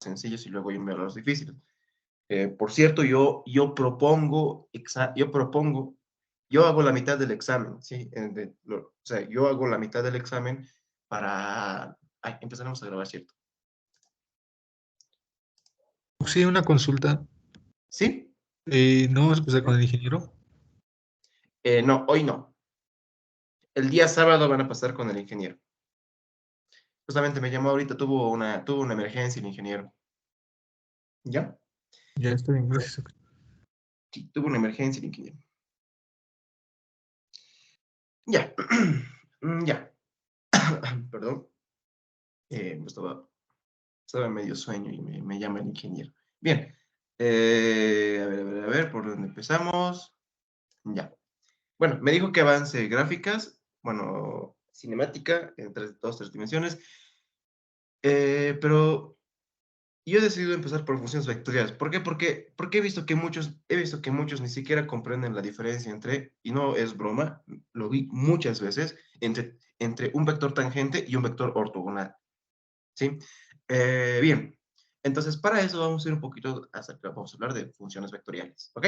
sencillos y luego yo me a los difíciles. Por cierto, yo propongo, yo hago la mitad del examen, ¿sí? O sea, yo hago la mitad del examen para... Ay, empezaremos a grabar, ¿cierto? Sí, una consulta. ¿Sí? ¿No vas a empezar con el ingeniero? No, hoy no. El día sábado van a pasar con el ingeniero. Justamente me llamó ahorita, tuvo una emergencia el ingeniero. ¿Ya? Ya está bien, gracias. Sí, tuvo una emergencia el ingeniero. Ya. Ya. Perdón. Estaba en medio sueño y me llama el ingeniero. Bien. A ver, ¿por dónde empezamos? Ya. Bueno, me dijo que avance gráficas, bueno, cinemática en tres dimensiones, pero yo he decidido empezar por funciones vectoriales. ¿Por qué? Porque he visto que muchos ni siquiera comprenden la diferencia entre, y no es broma, lo vi muchas veces, entre un vector tangente y un vector ortogonal. ¿Sí? Bien, entonces para eso vamos a ir un poquito vamos a hablar de funciones vectoriales, ¿ok?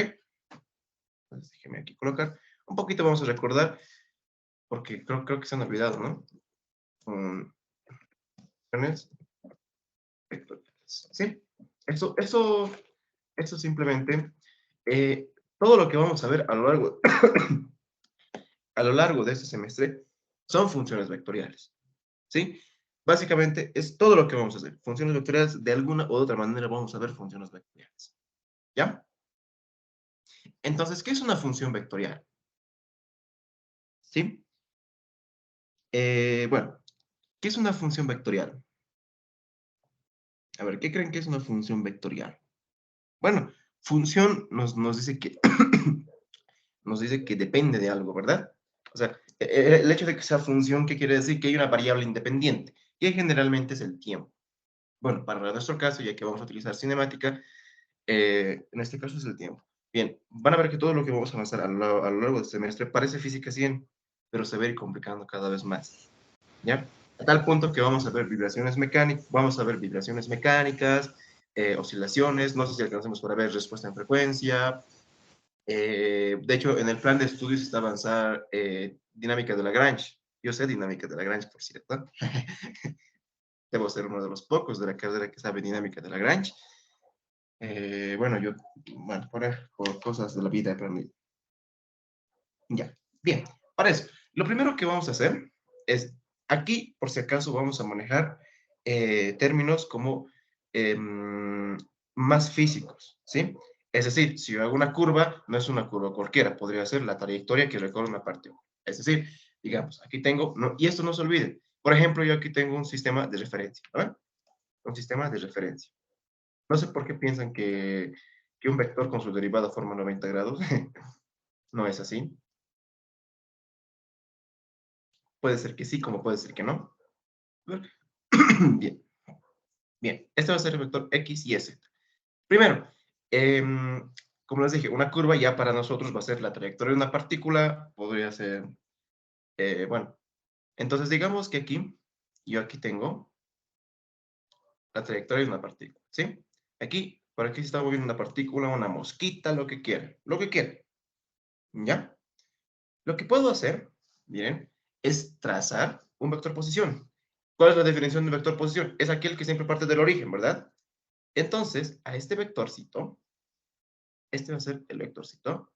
Entonces déjeme aquí colocar, un poquito vamos a recordar, porque creo que se han olvidado, ¿no? Funciones vectoriales, ¿sí? Eso simplemente, todo lo que vamos a ver a lo largo, a lo largo de este semestre son funciones vectoriales, ¿sí? Básicamente es todo lo que vamos a hacer. Funciones vectoriales, de alguna u otra manera vamos a ver funciones vectoriales, ¿ya? Entonces, ¿qué es una función vectorial? ¿Sí? Bueno, ¿qué es una función vectorial? A ver, ¿qué creen que es una función vectorial? Bueno, función nos dice que, nos dice que depende de algo, ¿verdad? O sea, el hecho de que sea función, ¿qué quiere decir? Que hay una variable independiente, que generalmente es el tiempo. Bueno, para nuestro caso, ya que vamos a utilizar cinemática, en este caso es el tiempo. Bien, van a ver que todo lo que vamos a avanzar a lo largo del semestre parece física 100, pero se va a ir complicando cada vez más, ¿ya? A tal punto que vamos a ver vibraciones mecánicas, oscilaciones, no sé si alcanzamos para ver respuesta en frecuencia. De hecho, en el plan de estudios está avanzar dinámica de Lagrange. Yo sé dinámica de Lagrange, por cierto. Debo ser uno de los pocos de la carrera que sabe dinámica de Lagrange. Bueno, por cosas de la vida he aprendido. Ya, bien, para eso, lo primero que vamos a hacer es, aquí, por si acaso, vamos a manejar términos como más físicos, ¿sí? Es decir, si yo hago una curva, no es una curva cualquiera, podría ser la trayectoria que recorre una partícula. Es decir, digamos, aquí tengo, y esto no se olvide, por ejemplo, yo aquí tengo un sistema de referencia, ¿no? Un sistema de referencia. No sé por qué piensan que un vector con su derivada forma 90 grados. No es así. Puede ser que sí, como puede ser que no. Bien, bien. Este va a ser el vector X y S. Primero, como les dije, una curva ya para nosotros va a ser la trayectoria de una partícula. Podría ser, bueno. Entonces, digamos que yo aquí tengo la trayectoria de una partícula, ¿sí? Aquí, por aquí se está moviendo una partícula, una mosquita, lo que quiera, lo que quiera. ¿Ya? Lo que puedo hacer, miren, es trazar un vector posición. ¿Cuál es la definición de vector posición? Es aquel que siempre parte del origen, ¿verdad? Entonces, a este vectorcito, este va a ser el vectorcito,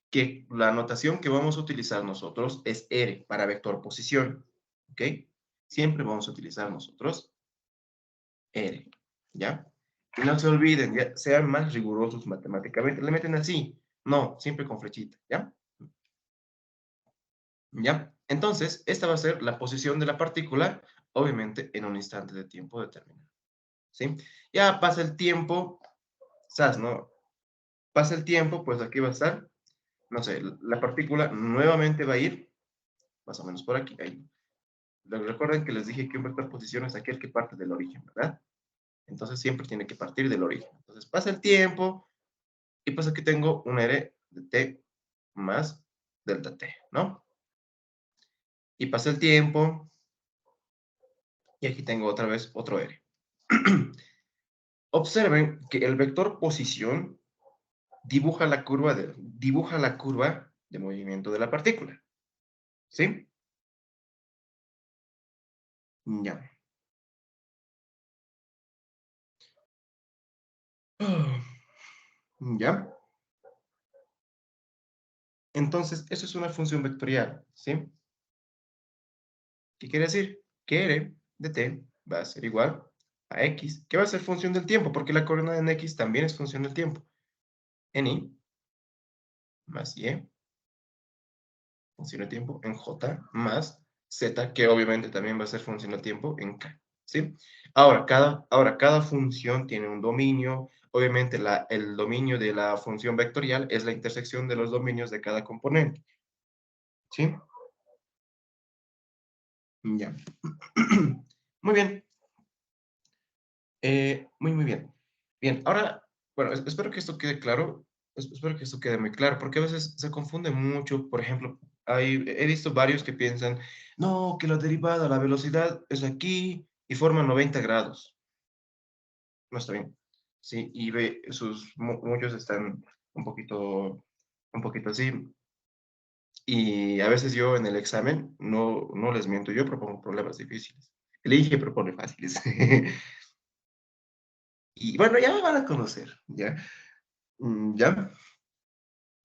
que la notación que vamos a utilizar nosotros es R para vector posición, ¿ok? Siempre vamos a utilizar nosotros R, ¿ya? Y no se olviden, ya, sean más rigurosos matemáticamente, le meten así, no, siempre con flechita, ¿ya? ¿Ya? Entonces, esta va a ser la posición de la partícula, obviamente en un instante de tiempo determinado, ¿sí? Ya pasa el tiempo, ¿sabes, no? Pasa el tiempo, pues aquí va a estar, no sé, la partícula nuevamente va a ir, más o menos por aquí, ahí. Recuerden que les dije que un vector posición es aquel que parte del origen, ¿verdad? Entonces siempre tiene que partir del origen. Entonces pasa el tiempo y pues aquí tengo un R de T más delta T, ¿no? Y pasa el tiempo y aquí tengo otra vez otro R. Observen que el vector posición dibuja la curva de movimiento de la partícula. ¿Sí? Ya. ¿Ya? Entonces, eso es una función vectorial, ¿sí? ¿Qué quiere decir? Que r de t va a ser igual a x, que va a ser función del tiempo, porque la coordenada en x también es función del tiempo. En y más y, función del tiempo, en j más z, que obviamente también va a ser función del tiempo en k, ¿sí? Ahora, cada función tiene un dominio. Obviamente, el dominio de la función vectorial es la intersección de los dominios de cada componente, ¿sí? Ya. Muy bien. Muy bien. Bien, ahora, bueno, espero que esto quede claro. Espero que esto quede muy claro, porque a veces se confunde mucho. Por ejemplo, he visto varios que piensan, no, que la derivada, la velocidad es aquí y forma 90 grados. No está bien. Sí, y ve, muchos están un poquito así. Y a veces yo en el examen, no les miento, yo propongo problemas difíciles. Elige, propone fáciles. Y bueno, ya me van a conocer, ¿ya? ¿Ya?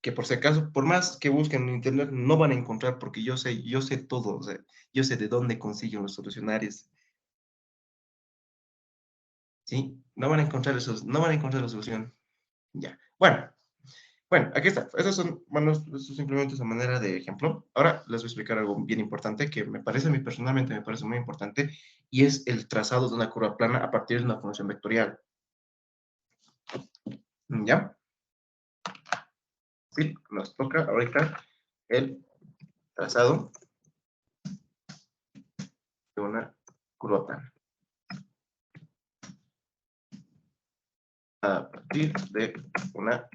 Que por si acaso, por más que busquen en internet, no van a encontrar porque yo sé todo, o sea, yo sé de dónde consiguen los solucionarios, ¿sí? No van a encontrar la solución. Ya. Bueno, aquí está. Bueno, eso simplemente es a manera de ejemplo. Ahora les voy a explicar algo bien importante que a mí personalmente me parece muy importante, y es el trazado de una curva plana a partir de una función vectorial. ¿Ya? Sí, nos toca ahorita el trazado de una curva plana a partir de una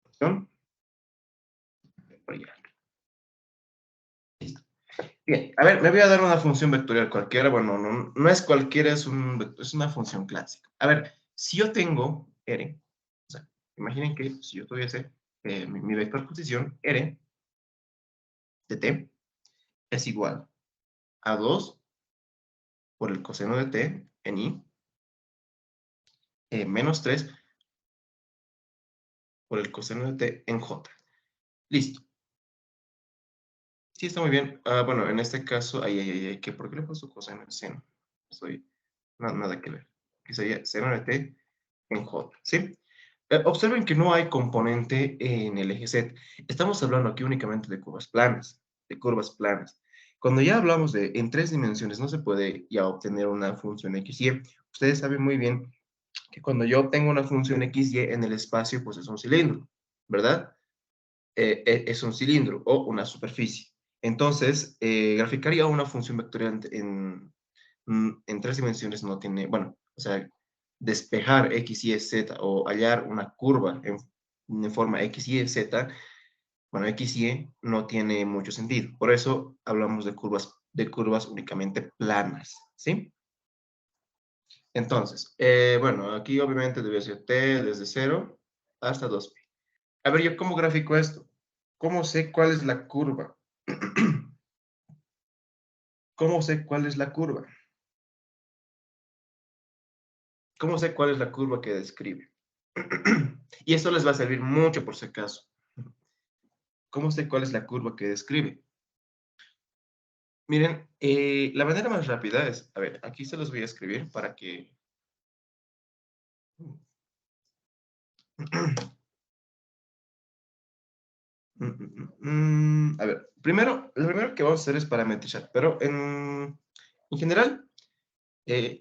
función vectorial. Listo. Bien, a ver, me voy a dar una función vectorial cualquiera. Bueno, no es cualquiera, es una función clásica. A ver, si yo tengo R, o sea, imaginen que si yo tuviese mi vector posición R de t es igual a 2 por el coseno de t en i, menos 3 por el coseno de t en j. Listo. Sí, está muy bien. Bueno, en este caso, ¿por qué le puso coseno en seno? Soy, nada que ver. Que sería seno de t en j, ¿sí? Observen que no hay componente en el eje Z. Estamos hablando aquí únicamente de curvas planas, de curvas planas. Cuando ya hablamos de en 3 dimensiones, no se puede ya obtener una función XY. Ustedes saben muy bien que cuando yo obtengo una función XY en el espacio, pues es un cilindro, ¿verdad? Es un cilindro o una superficie. Entonces, graficaría una función vectorial en 3 dimensiones no tiene, bueno, o sea, despejar X, Y, Z o hallar una curva en forma X, Y, Z, bueno, X, Y no tiene mucho sentido. Por eso hablamos de curvas únicamente planas, ¿sí? Entonces, bueno, aquí obviamente debe ser T desde 0 hasta 2pi. A ver, ¿yo cómo grafico esto? ¿Cómo sé cuál es la curva? ¿Cómo sé cuál es la curva? ¿Cómo sé cuál es la curva que describe? Y esto les va a servir mucho por si acaso. ¿Cómo sé cuál es la curva que describe? Miren, la manera más rápida es, a ver, aquí se los voy a escribir para que... A ver, lo primero que vamos a hacer es parametrizar, pero en general, eh,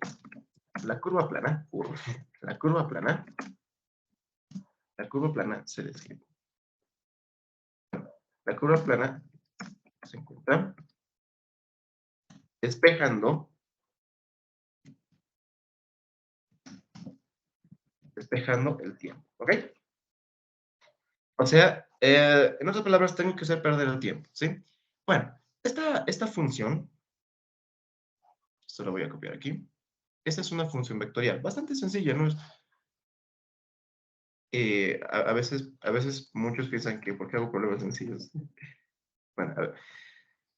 la curva plana, la curva plana, la curva plana se describe. La curva plana se encuentra despejando el tiempo, ¿ok? O sea, en otras palabras, tengo que hacer perder el tiempo, ¿sí? Bueno, esta función, esto lo voy a copiar aquí, Esa es una función vectorial, bastante sencilla, ¿no? A veces muchos piensan que ¿por qué hago problemas sencillos? Bueno, a ver.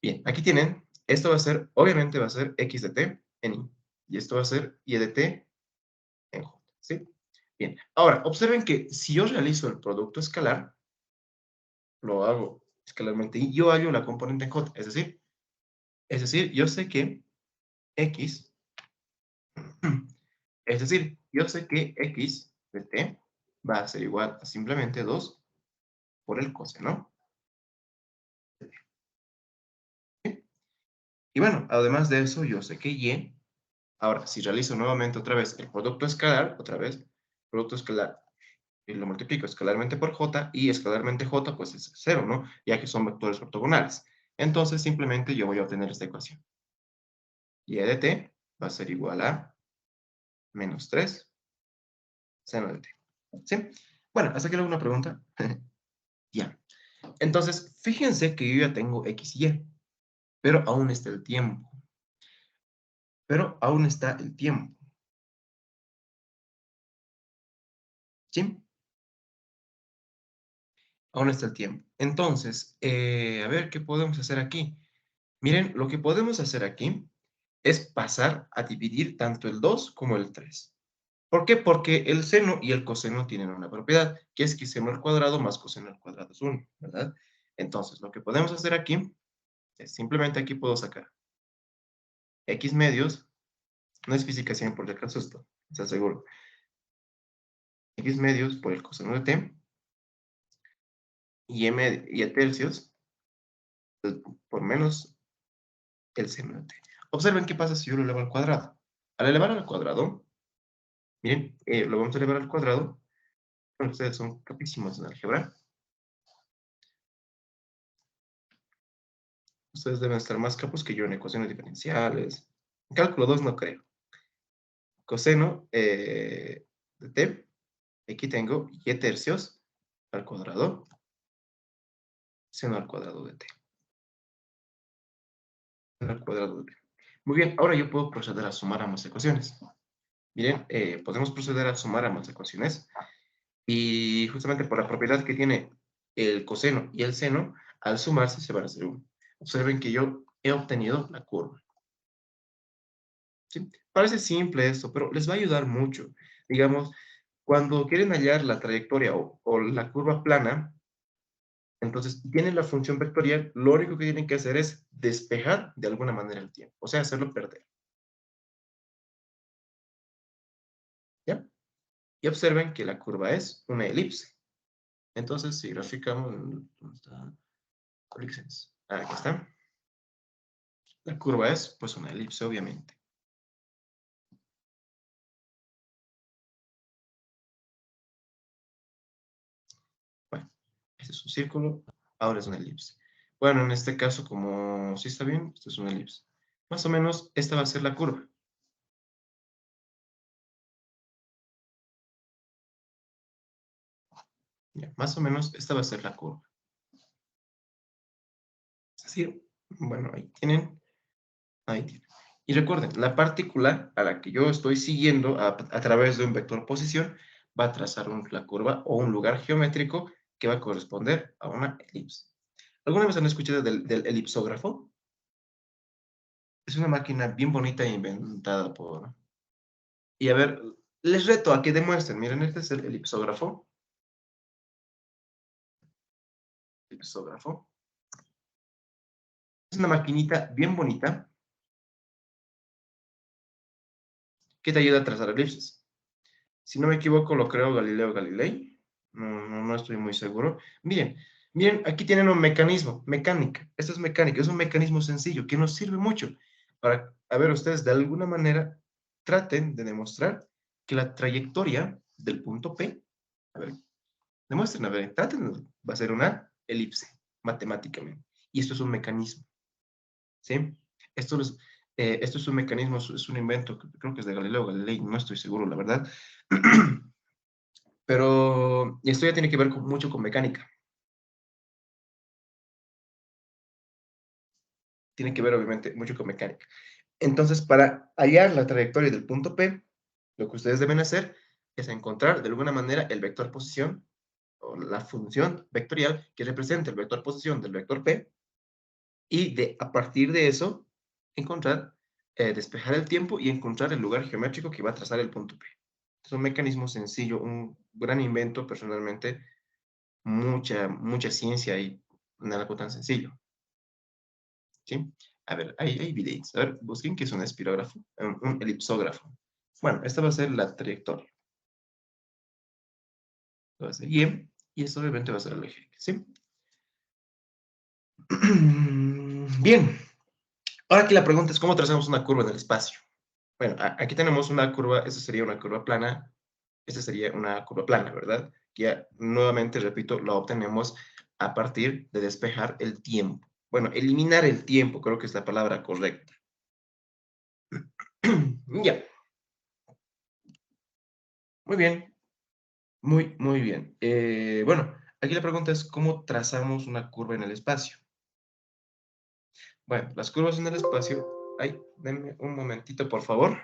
Bien, aquí tienen, esto va a ser, obviamente va a ser x de t en y, y esto va a ser y de t en j, ¿sí? Bien, ahora, observen que si yo realizo el producto escalar, lo hago escalarmente y yo hallo la componente en j, es decir, yo sé que x, es decir, yo sé que x de t va a ser igual a simplemente 2 por el coseno. ¿Sí? Y bueno, además de eso, yo sé que y, ahora, si realizo nuevamente otra vez el producto escalar, otra vez, producto escalar, y lo multiplico escalarmente por j, y escalarmente j, pues es 0, ¿no? Ya que son vectores ortogonales. Entonces, simplemente yo voy a obtener esta ecuación. Y de t va a ser igual a menos 3 seno de t. ¿Sí? Bueno, ¿hasta aquí alguna pregunta? Ya. Entonces, fíjense que yo ya tengo x y y, pero aún está el tiempo. ¿Sí? Aún está el tiempo. Entonces, a ver, ¿qué podemos hacer aquí? Miren, lo que podemos hacer aquí es pasar a dividir tanto el 2 como el 3. ¿Por qué? Porque el seno y el coseno tienen una propiedad, que es que seno al cuadrado más coseno al cuadrado es 1, ¿verdad? Entonces, lo que podemos hacer aquí es simplemente aquí puedo sacar x medios, no es física 100 por si acaso esto, se aseguro. X medios por el coseno de t y a tercios por menos el seno de t. Observen qué pasa si yo lo elevo al cuadrado. Al elevar al cuadrado, miren, lo vamos a elevar al cuadrado. Bueno, ustedes son capísimos en álgebra. Ustedes deben estar más capos que yo en ecuaciones diferenciales. En cálculo 2 no creo. Coseno de t. Aquí tengo y tercios al cuadrado. Seno al cuadrado de t. Seno al cuadrado de t. Muy bien, ahora yo puedo proceder a sumar ambas ecuaciones. Miren, podemos proceder a sumar ambas ecuaciones. Y justamente por la propiedad que tiene el coseno y el seno, al sumarse se van a hacer 1. Observen que yo he obtenido la curva. ¿Sí? Parece simple esto, pero les va a ayudar mucho. Digamos, cuando quieren hallar la trayectoria o la curva plana, entonces tienen la función vectorial, lo único que tienen que hacer es despejar de alguna manera el tiempo, o sea, hacerlo perder. ¿Ya? Y observen que la curva es una elipse. Entonces, si graficamos, ¿dónde está? Elipses. Aquí está. La curva es, pues, una elipse, obviamente. Bueno, este es un círculo, ahora es una elipse. Bueno, en este caso, como sí está bien, esto es una elipse. Más o menos, esta va a ser la curva. Ya, más o menos, esta va a ser la curva. Es decir, bueno, ahí tienen. Y recuerden, la partícula a la que yo estoy siguiendo a través de un vector posición va a trazar la curva o un lugar geométrico que va a corresponder a una elipse. ¿Alguna vez han escuchado del elipsógrafo? Es una máquina bien bonita inventada por... Y a ver, les reto a que demuestren. Miren, este es el elipsógrafo. Elipsógrafo. Es una maquinita bien bonita que te ayuda a trazar elipses. Si no me equivoco, lo creó Galileo Galilei. No estoy muy seguro. Miren, aquí tienen un mecanismo, mecánica. Esto es mecánica, es un mecanismo sencillo que nos sirve mucho para, a ver, ustedes de alguna manera traten de demostrar que la trayectoria del punto P, a ver, demuestren, a ver, traten, va a ser una elipse, matemáticamente. Y esto es un mecanismo, ¿sí? Esto es, esto es un mecanismo, es un invento, creo que es de Galileo Galilei, no estoy seguro, la verdad. Pero esto ya tiene que ver mucho con mecánica. Tiene que ver, obviamente, mucho con mecánica. Entonces, para hallar la trayectoria del punto P, lo que ustedes deben hacer es encontrar de alguna manera el vector posición o la función vectorial que representa el vector posición del vector P y a partir de eso encontrar, despejar el tiempo y encontrar el lugar geométrico que va a trazar el punto P. Es un mecanismo sencillo, un gran invento personalmente, mucha ciencia y en algo tan sencillo. ¿Sí? A ver, hay videitos. A ver, busquen qué es un espirógrafo, un elipsógrafo. Bueno, esta va a ser la trayectoria. Esto va a ser y esto obviamente va a ser el eje, ¿sí? Bien. Ahora aquí la pregunta es, ¿cómo trazamos una curva en el espacio? Bueno, aquí tenemos una curva, esta sería una curva plana, esta sería una curva plana, ¿verdad? Que ya, nuevamente, repito, la obtenemos a partir de despejar el tiempo. Bueno, eliminar el tiempo, creo que es la palabra correcta. Ya, muy bien, muy bien. Bueno, aquí la pregunta es, ¿cómo trazamos una curva en el espacio? Bueno, las curvas en el espacio, ay, denme un momentito, por favor.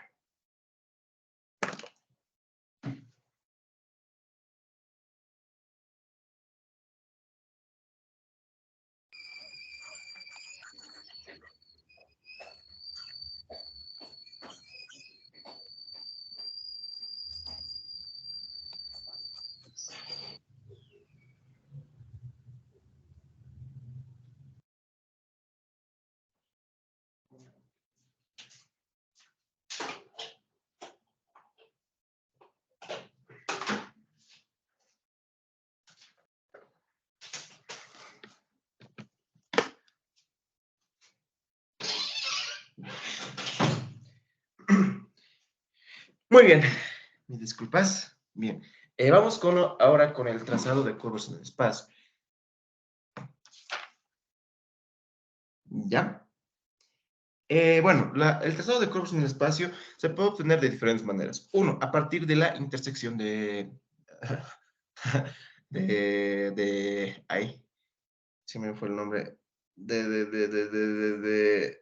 Muy bien, mis disculpas. Bien, vamos ahora con el trazado de curvas en el espacio. ¿Ya? Bueno, el trazado de curvas en el espacio se puede obtener de diferentes maneras. Uno, a partir de la intersección ay, se me fue el nombre, de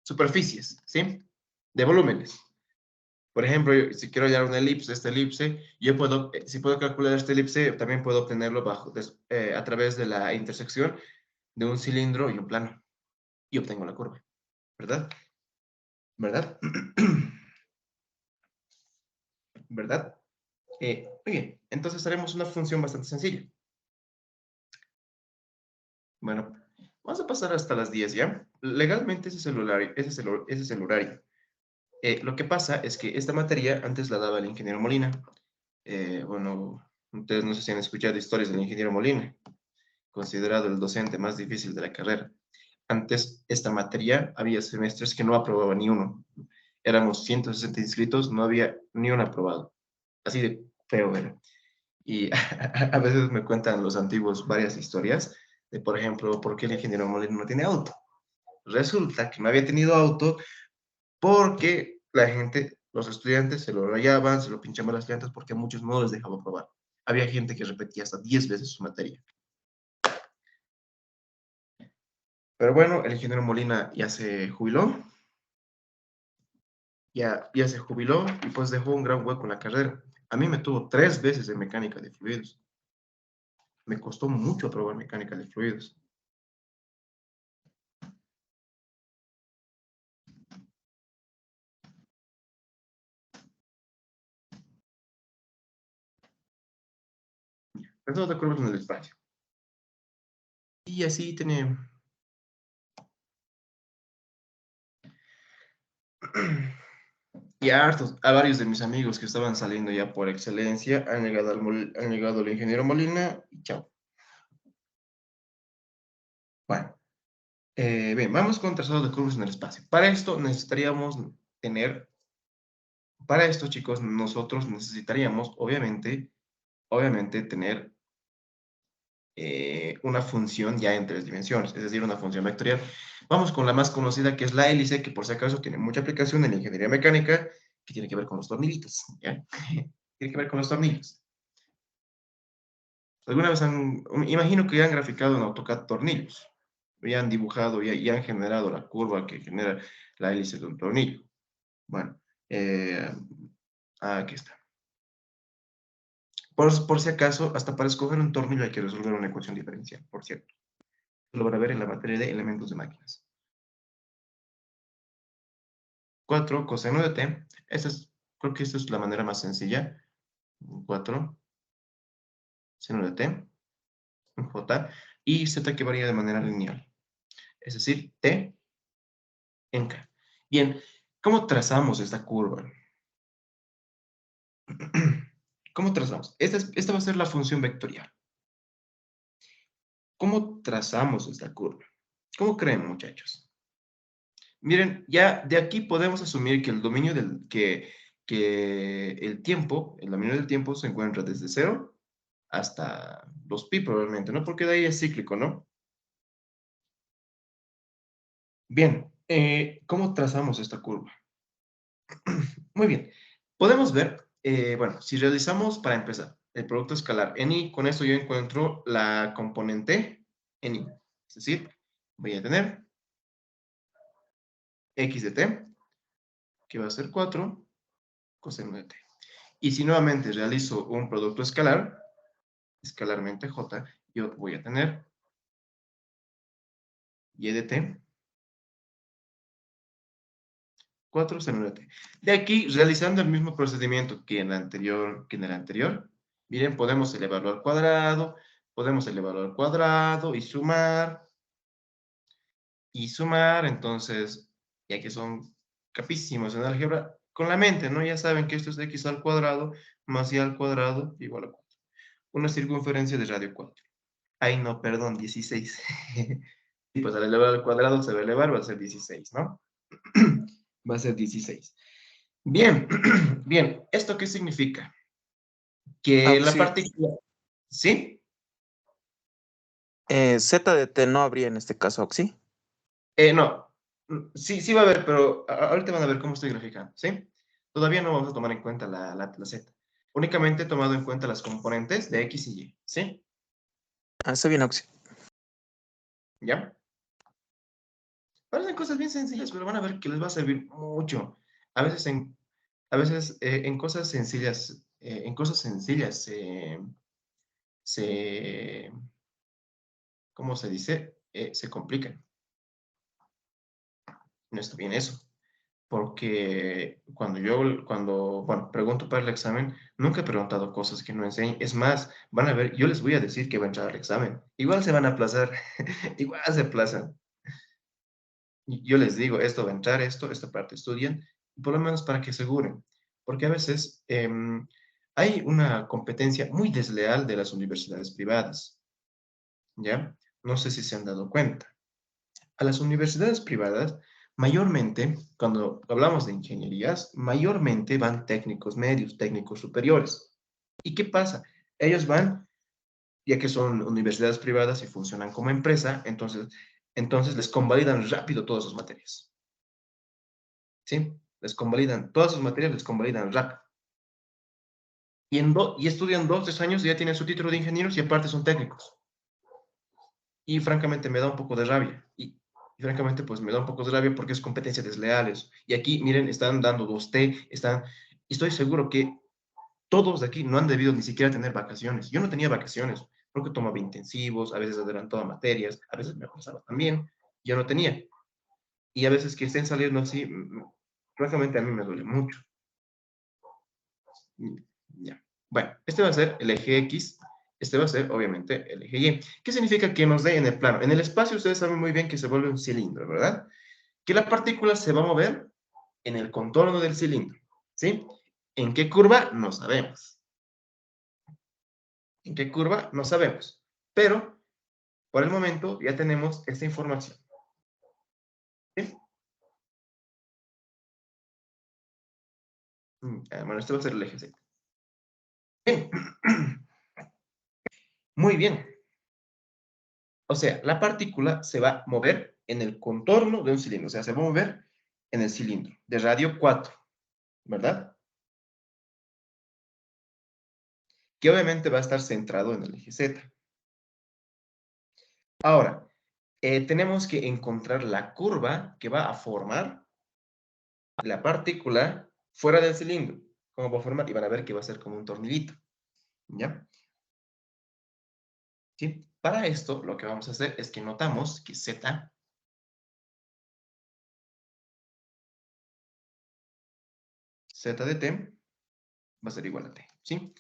superficies, ¿sí? De volúmenes. Por ejemplo, si quiero hallar una elipse, esta elipse, yo puedo, si puedo calcular esta elipse, también puedo obtenerlo a través de la intersección de un cilindro y un plano. Y obtengo la curva, ¿verdad? ¿Verdad? ¿Verdad? Muy bien, entonces haremos una función bastante sencilla. Bueno, vamos a pasar hasta las 10, ¿ya? Legalmente ese es el horario. Lo que pasa es que esta materia antes la daba el ingeniero Molina. Bueno, ustedes no sé si han escuchado historias del ingeniero Molina, considerado el docente más difícil de la carrera. Antes, esta materia, había semestres que no aprobaba ni uno. Éramos 160 inscritos, no había ni uno aprobado. Así de feo era. Y a veces me cuentan los antiguos varias historias de, por ejemplo, por qué el ingeniero Molina no tiene auto. Resulta que no había tenido auto porque la gente, los estudiantes se lo rayaban, se lo pinchaban las llantas porque a muchos no les dejaba probar. Había gente que repetía hasta 10 veces su materia. Pero bueno, el ingeniero Molina ya se jubiló, ya se jubiló y pues dejó un gran hueco en la carrera. A mí me tuvo 3 veces en mecánica de fluidos. Me costó mucho aprobar mecánica de fluidos. Pero de curvas en el espacio. Y así tiene... Y a varios de mis amigos que estaban saliendo ya por excelencia han llegado al ingeniero Molina y chao. Bueno, bien, vamos con trazado de curvas en el espacio. Para esto necesitaríamos tener, para esto chicos, nosotros necesitaríamos obviamente tener una función ya en 3 dimensiones, es decir, una función vectorial. Vamos con la más conocida, que es la hélice, que por si acaso tiene mucha aplicación en la ingeniería mecánica, que tiene que ver con los tornillitos, ¿ya? Tiene que ver con los tornillos. Alguna vez imagino que han graficado en AutoCAD tornillos, ya han dibujado, ya han generado la curva que genera la hélice de un tornillo. Bueno, aquí está. Por si acaso, hasta para escoger un tornillo hay que resolver una ecuación diferencial, por cierto. Lo van a ver en la materia de elementos de máquinas. 4 coseno de t. Creo que esta es la manera más sencilla. 4 seno de t, j, y z que varía de manera lineal. Es decir, t en k. Bien, ¿cómo trazamos esta curva? ¿Cómo trazamos? Esta va a ser la función vectorial. ¿Cómo trazamos esta curva? ¿Cómo creen, muchachos? Miren, ya de aquí podemos asumir que el dominio que el tiempo, el dominio del tiempo se encuentra desde 0 hasta 2pi probablemente, ¿no? Porque de ahí es cíclico, ¿no? Bien, ¿cómo trazamos esta curva? Muy bien, podemos ver, bueno, si realizamos, para empezar, el producto escalar en i, con esto yo encuentro la componente en i. Es decir, voy a tener x de t, que va a ser 4 coseno de t. Y si nuevamente realizo un producto escalar, escalarmente j, yo voy a tener y de t, 4 seno de t. De aquí, realizando el mismo procedimiento que en el anterior, miren, podemos elevarlo al cuadrado y sumar, entonces, ya que son capísimos en álgebra, con la mente, ¿no? Ya saben que esto es x al cuadrado más y al cuadrado igual a 4. Una circunferencia de radio 4. Ay, no, perdón, 16. Y pues al elevar al cuadrado se va a elevar, va a ser 16, ¿no? Va a ser 16. Bien, bien, ¿esto qué significa? Que la Auxilio. partícula, ¿sí? Z de T no habría en este caso, ¿sí? No, sí va a haber, pero ahorita van a ver cómo estoy graficando, ¿sí? Todavía no vamos a tomar en cuenta la Z. Únicamente he tomado en cuenta las componentes de X y Y, ¿sí? Está bien, Auxi. ¿Ya? Parecen cosas bien sencillas, pero van a ver que les va a servir mucho. A veces en cosas sencillas, se, ¿cómo se dice? Se complican. No está bien eso. Porque bueno, pregunto para el examen, nunca he preguntado cosas que no enseñe. Es más, van a ver, yo les voy a decir que va a entrar al examen. Igual se van a aplazar, igual se aplazan. Y yo les digo, esto va a entrar, esta parte estudian, por lo menos para que aseguren. Porque a veces hay una competencia muy desleal de las universidades privadas, ¿ya? No sé si se han dado cuenta. A las universidades privadas, mayormente, cuando hablamos de ingenierías, mayormente van técnicos medios, técnicos superiores. ¿Y qué pasa? Ellos van, ya que son universidades privadas y funcionan como empresa, entonces les convalidan rápido todas sus materias. ¿Sí? Les convalidan, todas sus materias les convalidan rápido. Y estudian 2, 3 años y ya tienen su título de ingenieros y aparte son técnicos. Y francamente me da un poco de rabia. Y francamente pues me da un poco de rabia porque es competencia desleal eso. Y aquí, miren, están dando 2T, y estoy seguro que todos de aquí no han debido ni siquiera tener vacaciones. Yo no tenía vacaciones, porque tomaba intensivos, a veces adelantaba materias, a veces me pasaba también, yo no tenía. Y a veces que estén saliendo así, francamente a mí me duele mucho. Ya. Bueno, este va a ser el eje X, este va a ser, obviamente, el eje Y. ¿Qué significa que nos dé en el plano? En el espacio ustedes saben muy bien que se vuelve un cilindro, ¿verdad? Que la partícula se va a mover en el contorno del cilindro, ¿sí? ¿En qué curva? No sabemos. ¿En qué curva? No sabemos. Pero, por el momento, ya tenemos esta información. ¿Sí? Bueno, este va a ser el eje Z. Bien. Muy bien. O sea, la partícula se va a mover en el contorno de un cilindro. O sea, se va a mover en el cilindro de radio 4, ¿verdad? Que obviamente va a estar centrado en el eje Z. Ahora, tenemos que encontrar la curva que va a formar la partícula fuera del cilindro. ¿Cómo va a formar? Y van a ver que va a ser como un tornillito. ¿Ya? ¿Sí? Para esto, lo que vamos a hacer es que notamos que Z de T va a ser igual a T. ¿Sí?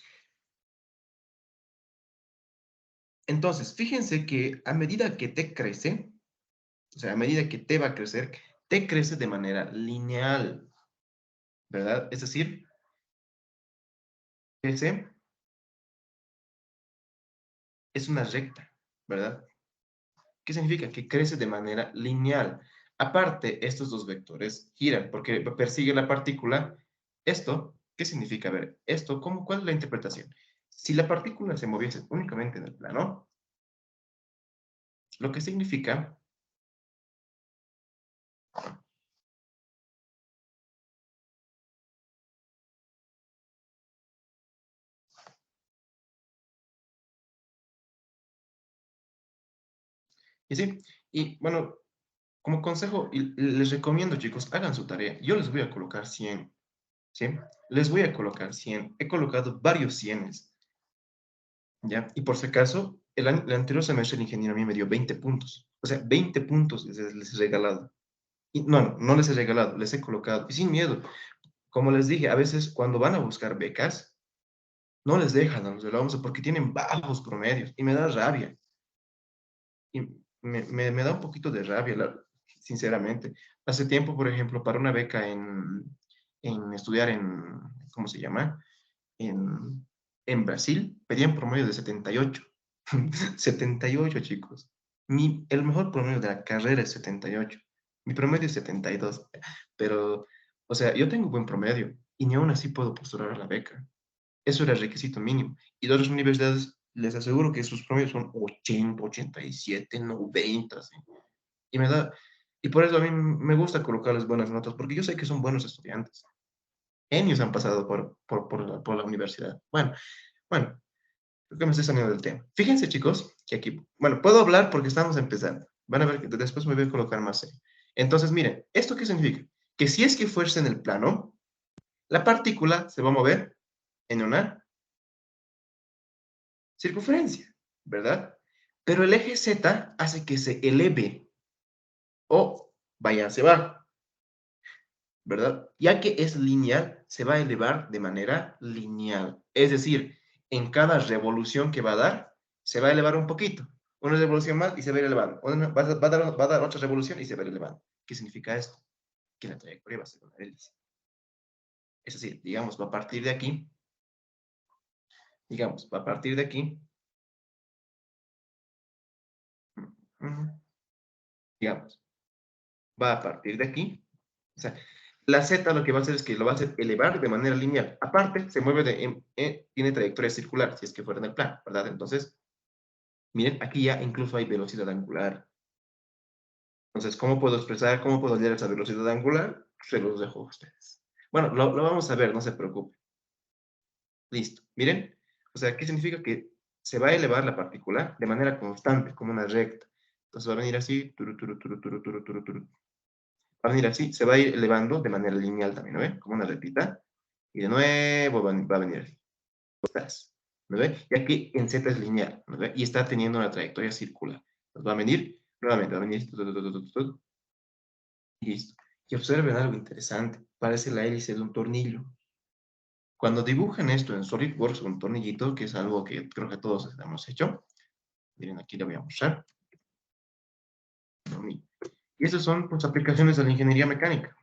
Entonces, fíjense que a medida que T crece, o sea, a medida que T va a crecer, T crece de manera lineal, ¿verdad? Es decir, S es una recta, ¿verdad? ¿Qué significa? Que crece de manera lineal. Aparte, estos dos vectores giran porque persigue la partícula. Esto, ¿qué significa? A ver, esto, ¿cuál es la interpretación? Si la partícula se moviese únicamente en el plano, lo que significa y sí, y bueno, como consejo, les recomiendo, chicos, hagan su tarea. Yo les voy a colocar 100, ¿sí? Les voy a colocar 100. He colocado varios 100, ¿ya? Y por si acaso, el anterior semestre el ingeniero a mí me dio 20 puntos. O sea, 20 puntos les he regalado. Y no les he regalado, les he colocado. Y sin miedo. Como les dije, a veces cuando van a buscar becas, no les dejan a los de la OMSA porque tienen bajos promedios. Y me da rabia. Y me da un poquito de rabia, sinceramente. Hace tiempo, por ejemplo, para una beca en estudiar en, ¿cómo se llama? En Brasil, pedían promedio de 78. 78, chicos. El mejor promedio de la carrera es 78. Mi promedio es 72. Pero, o sea, yo tengo buen promedio y ni aún así puedo postular a la beca. Eso era el requisito mínimo. Y de otras universidades, les aseguro que sus promedios son 80, 87, 90. ¿Sí? Y me da, y por eso a mí me gusta colocarles buenas notas, porque yo sé que son buenos estudiantes. Genios han pasado por la universidad. Bueno, creo que me estoy saliendo del tema. Fíjense, chicos, que aquí, bueno, puedo hablar porque estamos empezando. Van a ver que después me voy a colocar más serio. Entonces, miren, ¿esto qué significa? Que si es que fuese en el plano, la partícula se va a mover en una circunferencia, ¿verdad? Pero el eje Z hace que se eleve o vaya hacia abajo, ¿verdad? Ya que es lineal, se va a elevar de manera lineal. Es decir, en cada revolución que va a dar, se va a elevar un poquito. Una revolución más y se va a ir elevando. Va a dar otra revolución y se va a ir elevando. ¿Qué significa esto? Que la trayectoria va a ser una hélice. Es decir, digamos, va a partir de aquí, digamos, va a partir de aquí, digamos, va a partir de aquí. O sea, la Z lo que va a hacer es que lo va a hacer elevar de manera lineal. Aparte, se mueve tiene trayectoria circular, si es que fuera en el plano, ¿verdad? Entonces, miren, aquí ya incluso hay velocidad angular. Entonces, ¿cómo puedo expresar, cómo puedo leer esa velocidad angular? Se los dejo a ustedes. Bueno, lo vamos a ver, no se preocupen. Listo. Miren, o sea, ¿qué significa? Que se va a elevar la partícula de manera constante, como una recta. Entonces va a venir así, va a venir así, se va a ir elevando de manera lineal también, ¿no ve? Como una rectita. Y de nuevo va a venir así. ¿No ve? Y aquí en Z es lineal, ¿no ve? Y está teniendo una trayectoria circular. Entonces va a venir, nuevamente, va a venir, y listo. Y observen algo interesante. Parece la hélice de un tornillo. Cuando dibujan esto en SolidWorks, un tornillito, que es algo que creo que todos hemos hecho, miren, aquí le voy a mostrar. Y esas son pues, aplicaciones de la ingeniería mecánica.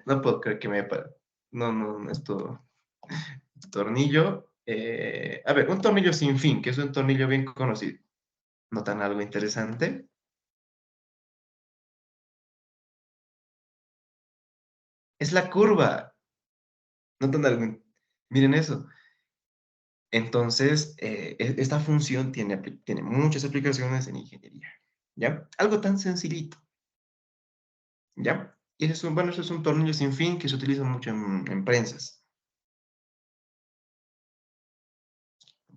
No puedo creer que me haya parado. No, esto. Tornillo. A ver, un tornillo sin fin, que es un tornillo bien conocido. ¿Notan algo interesante? Es la curva. ¿Notan algo? Miren eso. Entonces, esta función tiene muchas aplicaciones en ingeniería. ¿Ya? Algo tan sencillito. ¿Ya? Y ese es bueno, ese es un tornillo sin fin que se utiliza mucho en prensas.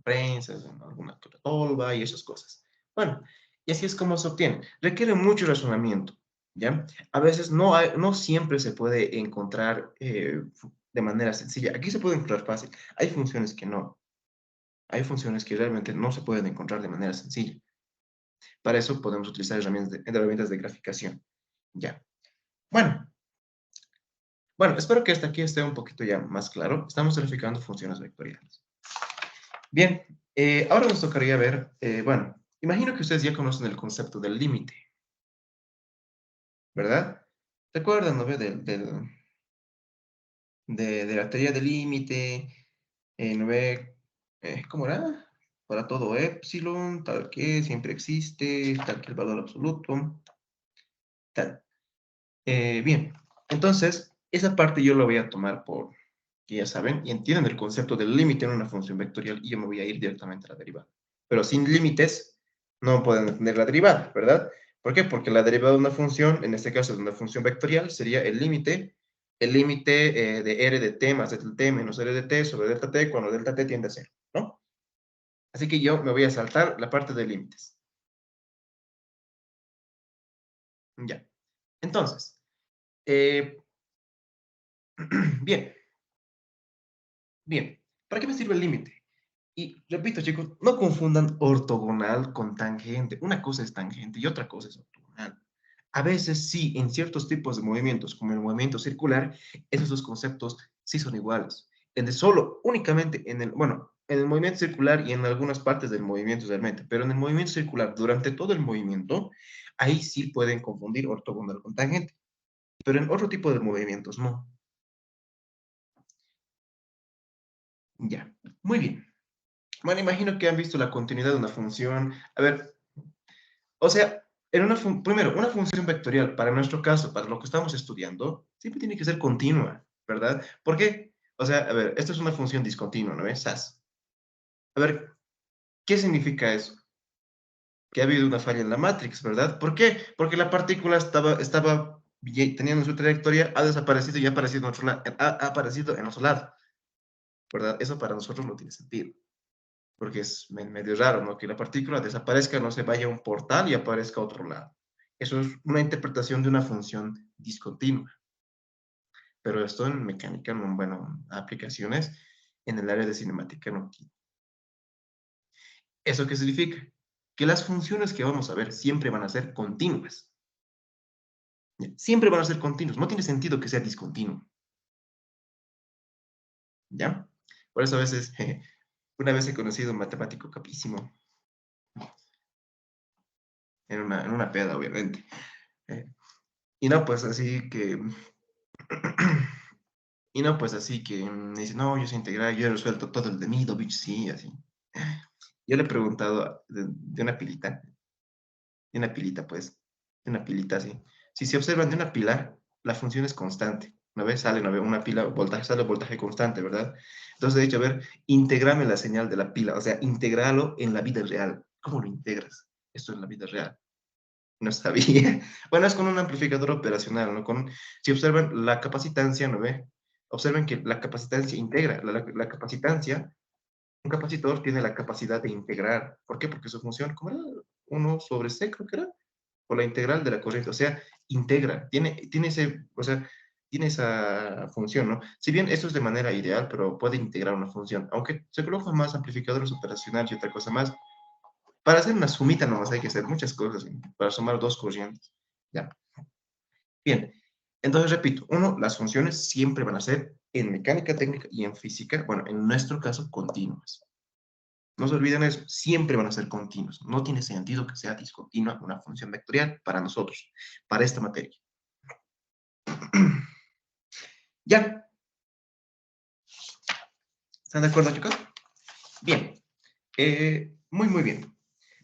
prensas, en alguna que otra tolva y esas cosas. Bueno, y así es como se obtiene. Requiere mucho razonamiento, ¿ya? A veces no siempre se puede encontrar de manera sencilla. Aquí se puede encontrar fácil. Hay funciones que no. Hay funciones que realmente no se pueden encontrar de manera sencilla. Para eso podemos utilizar herramientas de graficación. Ya. Bueno, espero que hasta aquí esté un poquito ya más claro. Estamos verificando funciones vectoriales. Bien, ahora nos tocaría ver, imagino que ustedes ya conocen el concepto del límite, ¿verdad? ¿Recuerdan, no ve, de la teoría del límite? ¿No ve, cómo era? Para todo epsilon, tal que siempre existe, tal que el valor absoluto, tal. Bien, entonces, esa parte yo la voy a tomar por que ya saben y entienden el concepto del límite en una función vectorial y yo me voy a ir directamente a la derivada. Pero sin límites no pueden entender la derivada, ¿verdad? ¿Por qué? Porque la derivada de una función, en este caso de una función vectorial, sería el límite de r de t más delta t menos r de t sobre delta t cuando delta t tiende a 0, ¿no? Así que yo me voy a saltar la parte de límites. Ya. Entonces, bien, bien. ¿Para qué me sirve el límite? Y repito, chicos, no confundan ortogonal con tangente. Una cosa es tangente y otra cosa es ortogonal. A veces sí, en ciertos tipos de movimientos, como el movimiento circular, esos dos conceptos sí son iguales. Únicamente en el movimiento circular y en algunas partes del movimiento realmente, pero en el movimiento circular, durante todo el movimiento, ahí sí pueden confundir ortogonal con tangente, pero en otro tipo de movimientos no. Ya, muy bien. Bueno, imagino que han visto la continuidad de una función. A ver, o sea, primero, una función vectorial, para nuestro caso, para lo que estamos estudiando, siempre tiene que ser continua, ¿verdad? ¿Por qué? O sea, a ver, esto es una función discontinua, ¿no es? SAS. A ver, ¿qué significa eso? Que ha habido una falla en la matrix, ¿verdad? ¿Por qué? Porque la partícula estaba teniendo su trayectoria, ha desaparecido y ha aparecido en otro lado, ha aparecido en otro lado, ¿verdad? Eso para nosotros no tiene sentido. Porque es medio raro, ¿no? Que la partícula desaparezca, no se vaya a un portal y aparezca a otro lado. Eso es una interpretación de una función discontinua. Pero esto en mecánica, bueno, aplicaciones en el área de cinemática no. ¿Eso qué significa? Que las funciones que vamos a ver siempre van a ser continuas. Siempre van a ser continuas. No tiene sentido que sea discontinuo. ¿Ya? Por eso a veces, una vez he conocido un matemático capísimo, en una peda, obviamente. eh, y no, pues así que Y no, pues así que me dice, no, yo sé integral, yo he resuelto todo el de Midovich, sí, así. Yo le he preguntado de una pilita, pues, de una pilita así. Si se observan de una pila, la función es constante. ¿No ves? ¿No ve? Una pila, voltaje, sale voltaje constante, ¿verdad? Entonces he dicho, a ver, integrame la señal de la pila, o sea, integralo en la vida real. ¿Cómo lo integras? Esto en la vida real. No sabía. Bueno, es con un amplificador operacional, ¿no? Si observan la capacitancia, ¿no ve? Observen que la capacitancia integra. La capacitancia, un capacitor tiene la capacidad de integrar. ¿Por qué? Porque su función, ¿cómo era? 1/C, creo que era. Por la integral de la corriente. O sea, integra. Tiene esa función, ¿no? Si bien eso es de manera ideal, pero puede integrar una función. Aunque se colocan más amplificadores operacionales y otra cosa más, para hacer una sumita nomás hay que hacer muchas cosas, ¿no? Para sumar dos corrientes. Ya. Bien. Entonces, repito, las funciones siempre van a ser en mecánica técnica y en física, bueno, en nuestro caso, continuas. No se olviden eso, siempre van a ser continuas. No tiene sentido que sea discontinua una función vectorial para nosotros, para esta materia. ¿Ya? ¿Están de acuerdo, chicos? Bien. Muy bien.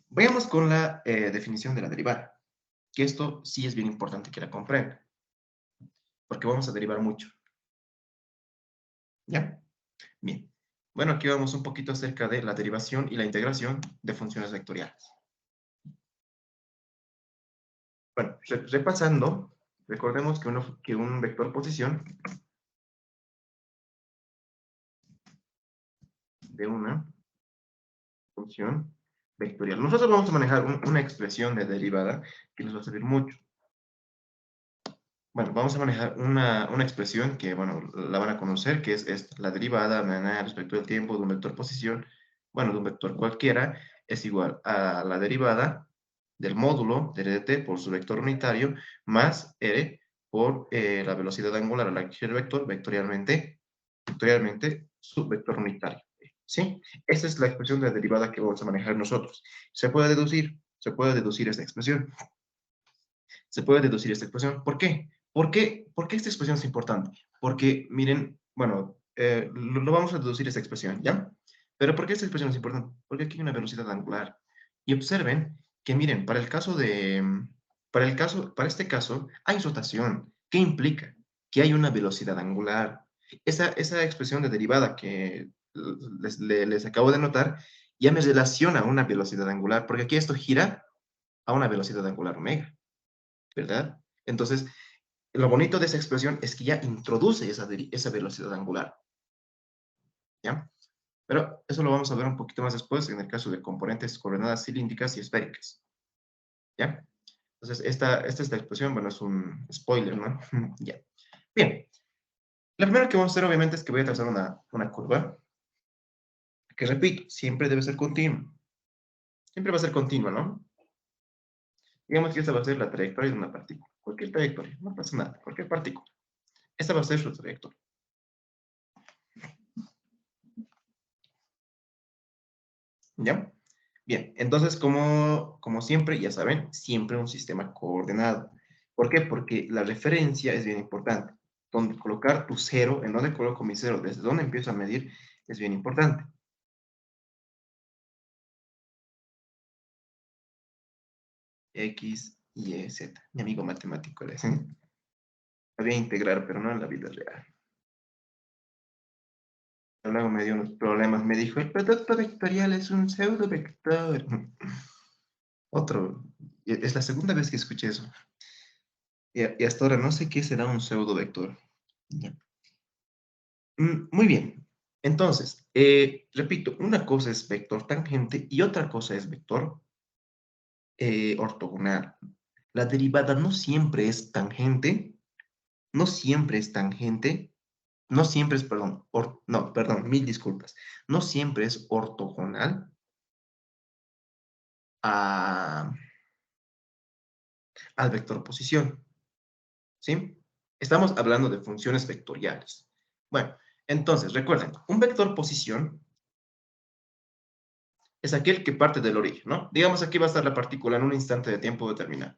Vayamos con la definición de la derivada, que esto sí es bien importante que la comprendan, porque vamos a derivar mucho. ¿Ya? Bien. Bueno, aquí vamos un poquito acerca de la derivación y la integración de funciones vectoriales. Bueno, repasando, recordemos que un vector posición de una función vectorial. Nosotros vamos a manejar una expresión de derivada que nos va a servir mucho. Bueno, vamos a manejar una expresión que, bueno, la van a conocer, que es esta. La derivada respecto del tiempo de un vector posición, bueno, de un vector cualquiera, es igual a la derivada del módulo de r de t por su vector unitario más r por la velocidad angular a la que gira el vector vectorialmente su vector unitario. ¿Sí? Esta es la expresión de derivada que vamos a manejar nosotros. Se puede deducir esta expresión. Se puede deducir esta expresión. ¿Por qué? ¿Por qué esta expresión es importante? Porque, miren, bueno, lo vamos a deducir esta expresión, ¿ya? Pero ¿por qué esta expresión es importante? Porque aquí hay una velocidad angular. Y observen que, miren, para este caso, hay rotación. ¿Qué implica? Que hay una velocidad angular. Esa expresión de derivada que les acabo de notar, ya me relaciona a una velocidad angular, porque aquí esto gira a una velocidad angular omega, ¿verdad? Entonces, lo bonito de esa expresión es que ya introduce esa velocidad angular, ¿ya? Pero eso lo vamos a ver un poquito más después en el caso de componentes coordenadas cilíndricas y esféricas, ¿ya? Entonces, esta es la expresión, bueno, es un spoiler, ¿no? Ya. Bien. La primera que vamos a hacer, obviamente, es que voy a trazar una curva, que repito, siempre debe ser continua. Siempre va a ser continua, ¿no? Digamos que esta va a ser la trayectoria de una partícula. Cualquier trayectoria, no pasa nada, cualquier partícula. Esta va a ser su trayectoria. ¿Ya? Bien, entonces, como siempre, ya saben, siempre un sistema coordenado. ¿Por qué? Porque la referencia es bien importante. Donde colocar tu cero, en dónde coloco mi cero, desde dónde empiezo a medir, es bien importante. X, Y, Z. Mi amigo matemático le dice. Sabía integrar, pero no en la vida real. Luego me dio unos problemas, me dijo, el producto vectorial es un pseudo vector. Otro, es la segunda vez que escuché eso. Y hasta ahora no sé qué será un pseudo vector. Ya. Muy bien. Entonces, repito, una cosa es vector tangente y otra cosa es vector ortogonal. La derivada no siempre es tangente, no siempre es tangente, no siempre es, perdón, no, perdón, mil disculpas, no siempre es ortogonal a, al vector posición, ¿sí? Estamos hablando de funciones vectoriales. Bueno, entonces, recuerden, un vector posición es aquel que parte del origen, ¿no? Digamos, aquí va a estar la partícula en un instante de tiempo determinado,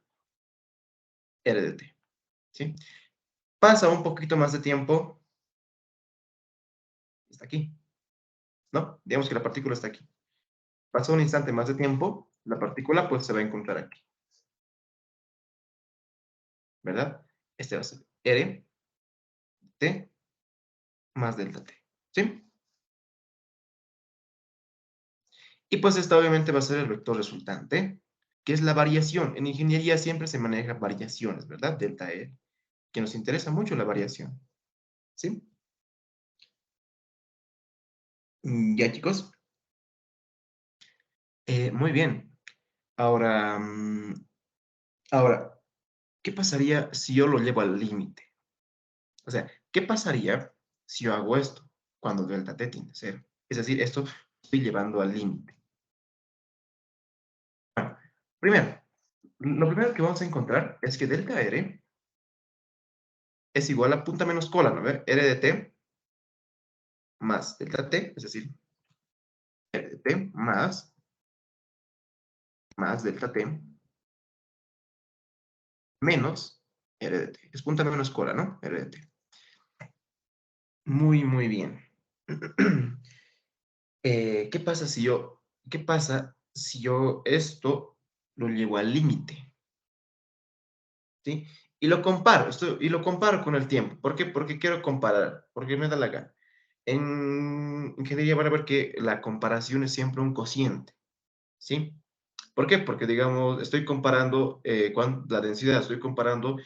r de t, ¿sí? Pasa un poquito más de tiempo, está aquí, ¿no? Digamos que la partícula está aquí. Pasa un instante más de tiempo, la partícula pues se va a encontrar aquí, ¿verdad? Este va a ser r t más delta t, ¿sí? Y pues esta obviamente va a ser el vector resultante, que es la variación. En ingeniería siempre se manejan variaciones, ¿verdad? Delta E, que nos interesa mucho la variación, ¿sí? Ya, chicos. Muy bien. Ahora, ahora, ¿qué pasaría si yo lo llevo al límite? O sea, ¿qué pasaría si yo hago esto cuando delta t tiende a 0? Es decir, esto estoy llevando al límite. Bueno, primero, lo primero que vamos a encontrar es que delta r es igual a punta menos cola, ¿no? R de t más delta t, es decir, r de t más delta t menos r de t. Es punta menos cola, ¿no? R de t. Muy, muy bien. ¿Qué pasa si yo esto lo llevo al límite? ¿Sí? Y lo comparo con el tiempo. ¿Por qué? Porque quiero comparar, porque me da la gana. En ingeniería van a ver que la comparación es siempre un cociente, ¿sí? ¿Por qué? Porque, digamos, estoy comparando la densidad, estoy comparando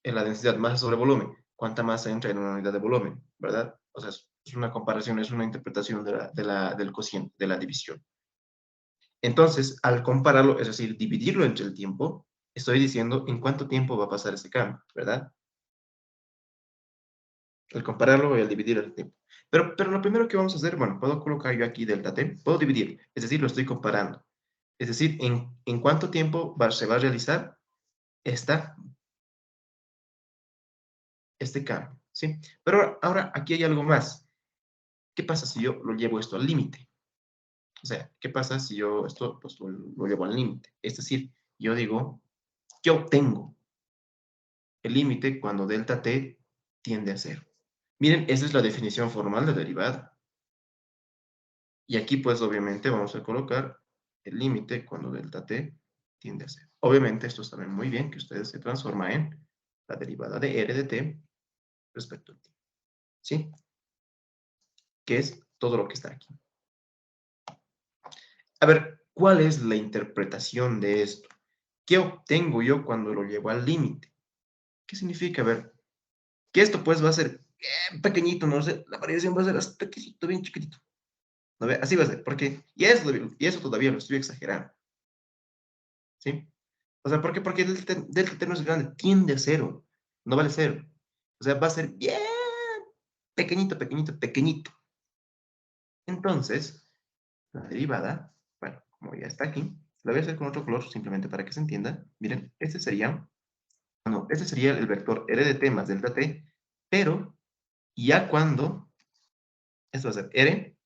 la densidad masa sobre volumen, cuánta masa entra en una unidad de volumen, ¿verdad? O sea, es una comparación, es una interpretación del cociente, de la división. Entonces, al compararlo, es decir, dividirlo entre el tiempo, estoy diciendo en cuánto tiempo va a pasar ese cambio, ¿verdad? Al compararlo y al dividir el tiempo. Pero lo primero que vamos a hacer, bueno, puedo colocar yo aquí delta t, puedo dividir, es decir, lo estoy comparando. Es decir, en cuánto tiempo se va a realizar este cambio, ¿sí? Pero ahora aquí hay algo más. ¿Qué pasa si yo lo llevo esto al límite? O sea, ¿qué pasa si yo esto pues, lo llevo al límite? Es decir, yo digo, ¿qué obtengo? El límite cuando delta t tiende a cero. Miren, esa es la definición formal de derivada. Y aquí, pues, obviamente, vamos a colocar el límite cuando delta t tiende a cero. Obviamente, esto saben muy bien que ustedes se transforma en la derivada de r de t respecto al tiempo. ¿Sí? Que es todo lo que está aquí. A ver, ¿cuál es la interpretación de esto? ¿Qué obtengo yo cuando lo llevo al límite? ¿Qué significa? A ver, que esto pues va a ser pequeñito, no sé, la variación va a ser hasta pequeñito, bien chiquitito. ¿No ve? Así va a ser, porque, y eso todavía lo estoy exagerando, ¿sí? O sea, ¿por qué? Porque delta t no es grande, tiende a cero, no vale cero. O sea, va a ser bien pequeñito, pequeñito, pequeñito. Entonces, la derivada, bueno, como ya está aquí, la voy a hacer con otro color simplemente para que se entienda. Miren, este sería el vector r de t más delta t, pero ya cuando, esto va a ser r,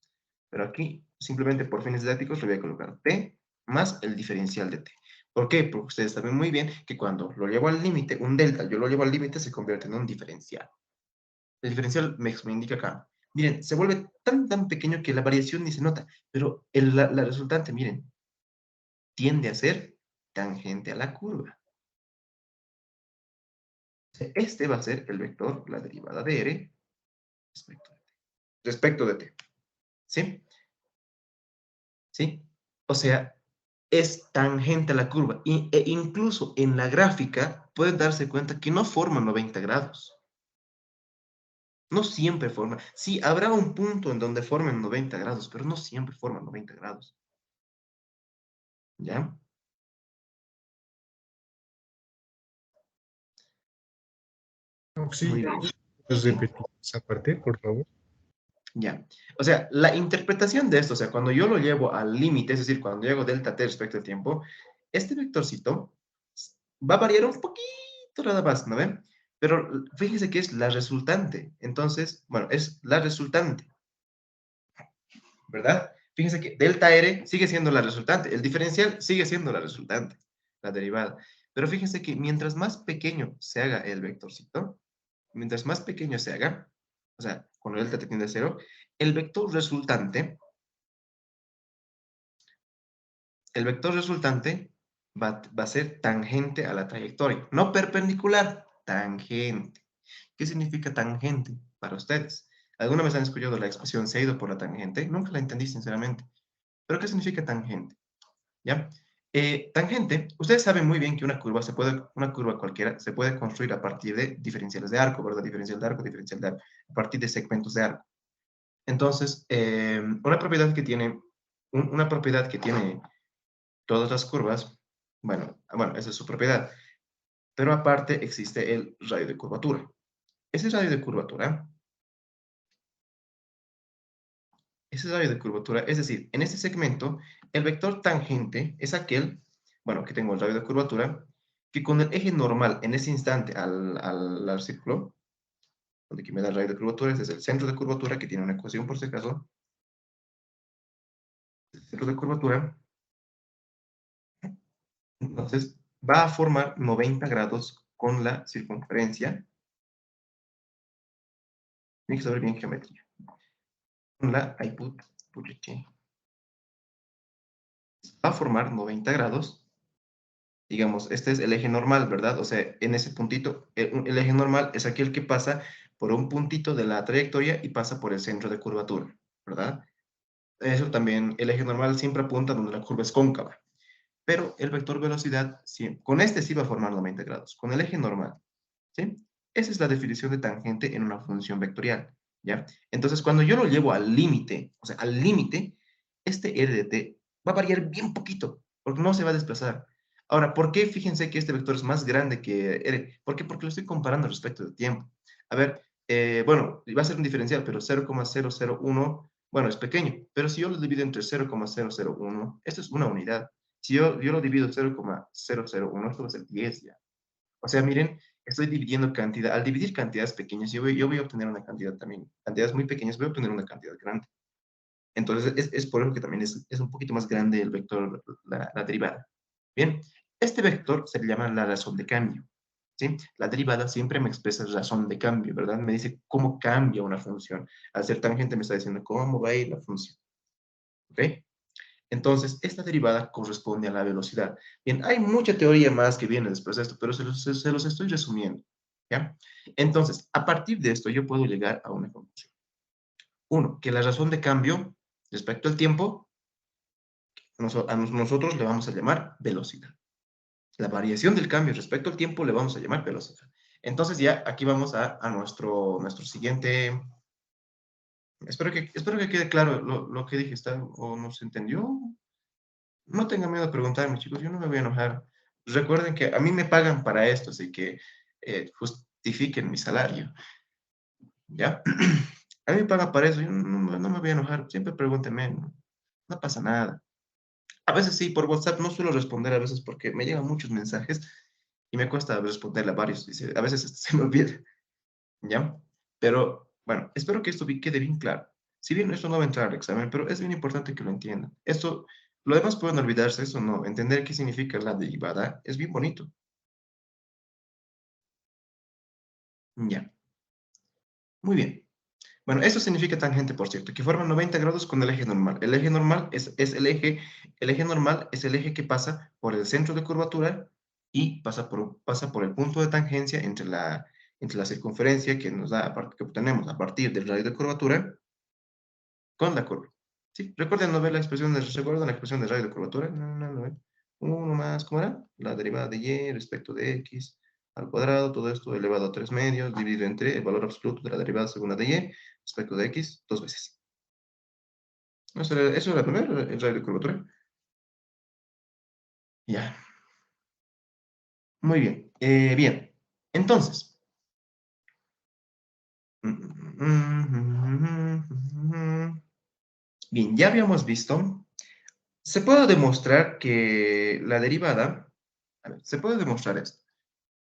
pero aquí simplemente por fines didácticos le voy a colocar t más el diferencial de t. ¿Por qué? Porque ustedes saben muy bien que cuando lo llevo al límite, un delta, yo lo llevo al límite, se convierte en un diferencial. El diferencial me indica acá. Miren, se vuelve tan pequeño que la variación ni se nota, pero la resultante, miren, tiende a ser tangente a la curva. Este va a ser el vector, la derivada de r respecto de t. ¿Sí? ¿Sí? O sea, es tangente a la curva. E incluso en la gráfica pueden darse cuenta que no forma 90 grados. No siempre forma. Sí, habrá un punto en donde formen 90 grados, pero no siempre forman 90 grados. ¿Ya? Muy Sí, bien. ¿puedes Sí. repetir esa parte, por favor? Ya. O sea, la interpretación de esto, o sea, cuando yo lo llevo al límite, es decir, cuando llego delta t respecto al tiempo, este vectorcito va a variar un poquito nada más, ¿no ven? Pero fíjense que es la resultante. Entonces, bueno, es la resultante, ¿verdad? Fíjense que delta r sigue siendo la resultante, el diferencial sigue siendo la resultante, la derivada. Pero fíjense que mientras más pequeño se haga el vectorcito, mientras más pequeño se haga, o sea, cuando delta tiende a cero, el vector resultante va a ser tangente a la trayectoria, no perpendicular, tangente. ¿Qué significa tangente para ustedes? ¿Alguna vez han escuchado la expresión se ha ido por la tangente? Nunca la entendí, sinceramente. ¿Pero qué significa tangente? ¿Ya? Tangente, ustedes saben muy bien que una curva cualquiera se puede construir a partir de diferenciales de arco, ¿verdad? Diferencial de arco, a partir de segmentos de arco. Entonces, una propiedad que tiene todas las curvas, bueno, esa es su propiedad. Pero aparte existe el radio de curvatura. Ese radio de curvatura, es decir, en este segmento, el vector tangente es aquel, bueno, que tengo el radio de curvatura, que con el eje normal en ese instante al círculo, donde aquí me da el radio de curvatura, este es el centro de curvatura, que tiene una ecuación por si acaso, el centro de curvatura, entonces va a formar 90 grados con la circunferencia. Tiene que saber bien geometría. Con la va a formar 90 grados. Digamos, este es el eje normal, ¿verdad? O sea, en ese puntito, el eje normal es aquel que pasa por un puntito de la trayectoria y pasa por el centro de curvatura, ¿verdad? Eso también, el eje normal siempre apunta donde la curva es cóncava. Pero el vector velocidad, sí, con este sí va a formar 90 grados, con el eje normal, ¿sí? Esa es la definición de tangente en una función vectorial, ¿ya? Entonces, cuando yo lo llevo al límite, o sea, al límite, este r de t Va a variar bien poquito, porque no se va a desplazar. Ahora, ¿por qué? Fíjense que este vector es más grande que R. ¿Por qué? Porque lo estoy comparando respecto del tiempo. A ver, bueno, va a ser un diferencial, pero 0,001, bueno, es pequeño, pero si yo lo divido entre 0,001, esto es una unidad. Si yo lo divido 0,001, esto va a ser 10 ya. O sea, miren, estoy dividiendo cantidad. Al dividir cantidades pequeñas, yo voy a obtener una cantidad también. Cantidades muy pequeñas, voy a obtener una cantidad grande. Entonces, es por eso que también es un poquito más grande el vector, la derivada. Bien, este vector se le llama la razón de cambio. ¿Sí? La derivada siempre me expresa razón de cambio, ¿verdad? Me dice cómo cambia una función. Al ser tangente me está diciendo cómo va a ir la función. ¿Ok? Entonces, esta derivada corresponde a la velocidad. Bien, hay mucha teoría más que viene después de esto, pero se los estoy resumiendo. ¿Ya? Entonces, a partir de esto, yo puedo llegar a una conclusión. Uno, que la razón de cambio respecto al tiempo, nosotros le vamos a llamar velocidad. La variación del cambio respecto al tiempo le vamos a llamar velocidad. Entonces, ya aquí vamos a nuestro siguiente. Espero que quede claro lo que dije, ¿está? ¿O no se entendió? No tengan miedo a preguntarme, chicos, yo no me voy a enojar. Recuerden que a mí me pagan para esto, así que justifiquen mi salario, ¿ya? A mí me pagan para eso, yo no me voy a enojar, siempre pregúntenme, no pasa nada. A veces sí, por WhatsApp no suelo responder a veces porque me llegan muchos mensajes y me cuesta responderle a varios, a veces hasta se me olvida, ¿ya? Pero bueno, espero que esto quede bien claro. Si bien esto no va a entrar al examen, pero es bien importante que lo entiendan. Esto, lo demás pueden olvidarse, eso no. Entender qué significa la derivada es bien bonito. Ya, muy bien. Bueno, eso significa tangente, por cierto, que forma 90 grados con el eje normal. El eje normal es el eje normal es el eje que pasa por el centro de curvatura y pasa por el punto de tangencia entre la circunferencia que nos da, que obtenemos a partir del radio de curvatura con la curva. Sí, recuerden no ver la expresión ¿recuerdan la expresión de radio de curvatura? No. Uno más, ¿cómo era? La derivada de y respecto de x al cuadrado, todo esto elevado a 3 medios, dividido entre el valor absoluto de la derivada segunda de y respecto de x, dos veces. Eso era primero, el radio de curvatura. Ya, muy bien. Bien, entonces. Bien, ya habíamos visto. Se puede demostrar que la derivada, a ver, se puede demostrar esto,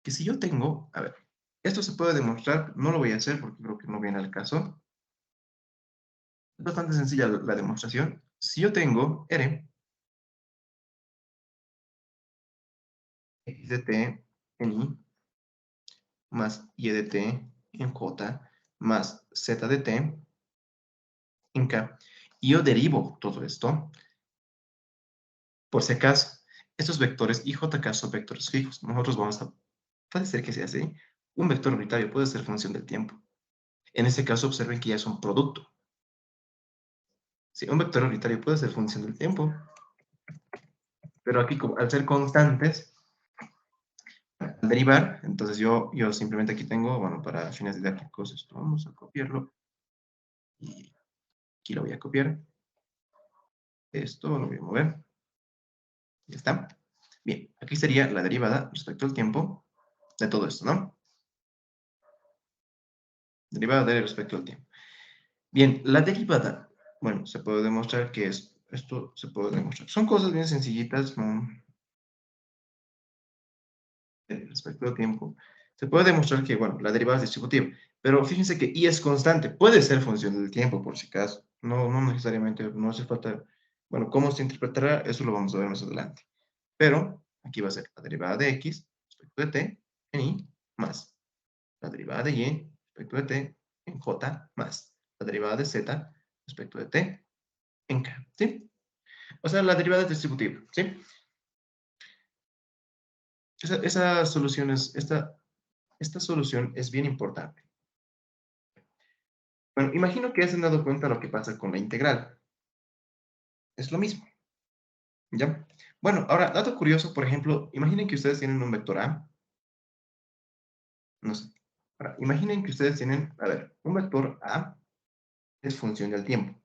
que si yo tengo, a ver, esto se puede demostrar, no lo voy a hacer porque creo que no viene al caso, es bastante sencilla la demostración. Si yo tengo R, x de t en y, más y de t en j, más z de t en k, y yo derivo todo esto, por si acaso, estos vectores y jk son vectores fijos. Nosotros puede ser que sea así, un vector unitario puede ser función del tiempo. En este caso, observen que ya es un producto. Sí, un vector unitario puede ser función del tiempo, pero aquí, al ser constantes, al derivar, entonces yo simplemente aquí tengo, bueno, para fines didácticos, esto vamos a copiarlo, y aquí lo voy a copiar, esto lo voy a mover, ya está. Bien, aquí sería la derivada respecto al tiempo de todo esto, ¿no? Derivada de respecto al tiempo. Bien, la derivada, bueno, se puede demostrar que esto se puede demostrar. Son cosas bien sencillitas, ¿no? Respecto al tiempo. Se puede demostrar que, bueno, la derivada es distributiva, pero fíjense que y es constante. Puede ser función del tiempo, por si acaso. No necesariamente, no hace falta. Bueno, cómo se interpretará, eso lo vamos a ver más adelante. Pero aquí va a ser la derivada de x respecto de t en y más la derivada de y respecto de t en j más la derivada de z respecto de t en k, ¿sí? O sea, la derivada es distributiva, ¿sí? Esa solución esta solución es bien importante. Bueno, imagino que ya se han dado cuenta lo que pasa con la integral. Es lo mismo, ¿ya? Bueno, ahora, dato curioso, por ejemplo, imaginen que ustedes tienen un vector A. No sé. Ahora, imaginen que ustedes tienen, a ver, un vector A es función del tiempo.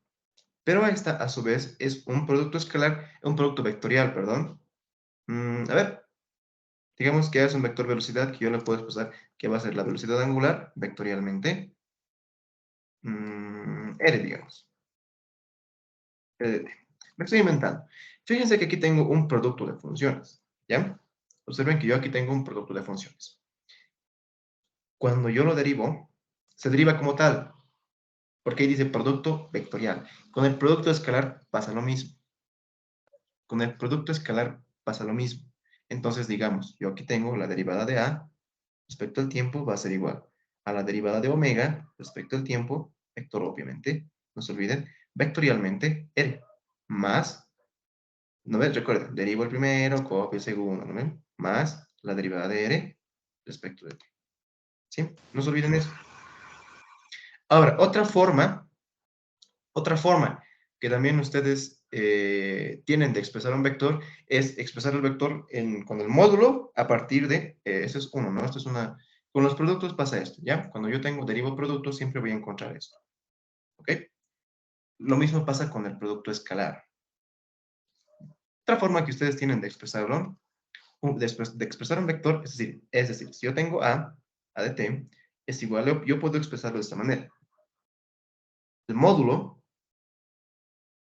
Pero esta, a su vez, es un producto escalar, un producto vectorial, perdón. A ver, digamos que es un vector velocidad que yo le puedo expresar que va a ser la velocidad angular vectorialmente. R, digamos. Me estoy inventando. Fíjense que aquí tengo un producto de funciones, ¿ya? Observen que yo aquí tengo un producto de funciones. Cuando yo lo derivo, se deriva como tal, porque ahí dice producto vectorial. Con el producto escalar pasa lo mismo. Con el producto escalar pasa lo mismo. Entonces, digamos, yo aquí tengo la derivada de A respecto al tiempo va a ser igual a la derivada de omega respecto al tiempo, vector obviamente, no se olviden, vectorialmente R, más, ¿no ves? Recuerden, derivo el primero, copio el segundo, ¿no ven? Más la derivada de R respecto de T. ¿Sí? No se olviden eso. Ahora, otra forma que también ustedes tienen de expresar un vector es expresar el vector con el módulo a partir de, ese es uno, ¿no? Esto es una, con los productos pasa esto, ¿ya? Cuando yo derivo productos, siempre voy a encontrar esto, ¿ok? Lo mismo pasa con el producto escalar. Otra forma que ustedes tienen de expresarlo, de expresar un vector, es decir, si yo tengo A de t, es igual, yo puedo expresarlo de esta manera. El módulo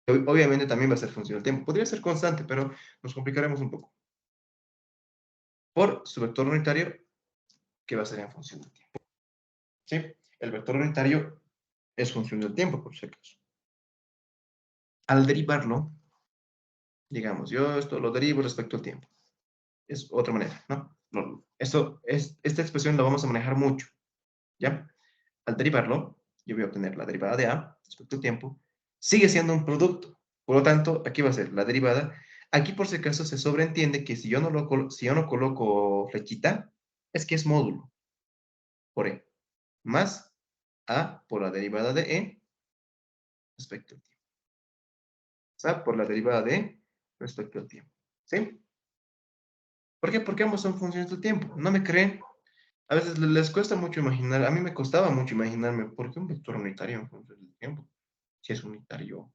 obviamente también va a ser función del tiempo. Podría ser constante, pero nos complicaremos un poco. Por su vector unitario, que va a ser en función del tiempo. ¿Sí? El vector unitario es función del tiempo, por si acaso. Al derivarlo, digamos, yo esto lo derivo respecto al tiempo. Es otra manera, ¿no? Esta expresión la vamos a manejar mucho, ¿ya? Al derivarlo, yo voy a obtener la derivada de A respecto al tiempo. Sigue siendo un producto. Por lo tanto, aquí va a ser la derivada. Aquí, por si acaso, se sobreentiende que si yo no coloco flechita, es que es módulo por E, más A por la derivada de E respecto al tiempo. O sea, por la derivada de E respecto al tiempo. ¿Sí? ¿Por qué? Porque ambos son funciones del tiempo. ¿No me creen? A veces les cuesta mucho imaginar, a mí me costaba mucho imaginarme, ¿por qué un vector unitario en función del tiempo? Si es unitario,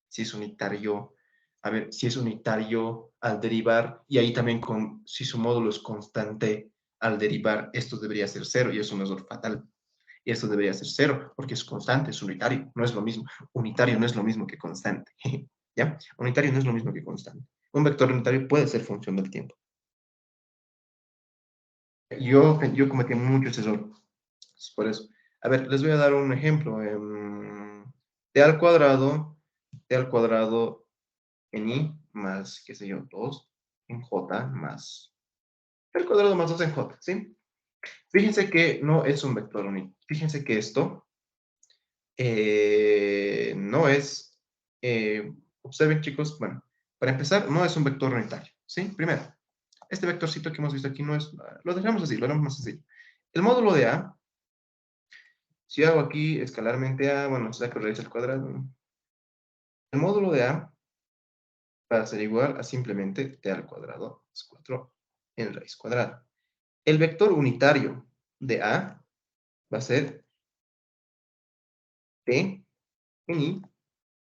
si es unitario, a ver, si es unitario al derivar, y ahí también si su módulo es constante al derivar, esto debería ser cero, y eso no es fatal. Y esto debería ser cero, porque es constante, es unitario, no es lo mismo. Unitario no es lo mismo que constante, ¿ya? Unitario no es lo mismo que constante. Un vector unitario puede ser función del tiempo. Yo cometí mucho ese error, por eso. A ver, les voy a dar un ejemplo. T al cuadrado en i más, qué sé yo, 2 en j más t al cuadrado más 2 en j, ¿sí? Fíjense que no es un vector único. Fíjense que esto no es, observen chicos, bueno, para empezar, no es un vector unitario, ¿sí? Primero, este vectorcito que hemos visto aquí no es, lo dejamos así, lo haremos más sencillo. El módulo de A, si hago aquí escalarmente A, bueno, saco raíz al cuadrado, el módulo de A va a ser igual a simplemente t al cuadrado más 4 en raíz cuadrada. El vector unitario de A va a ser t en i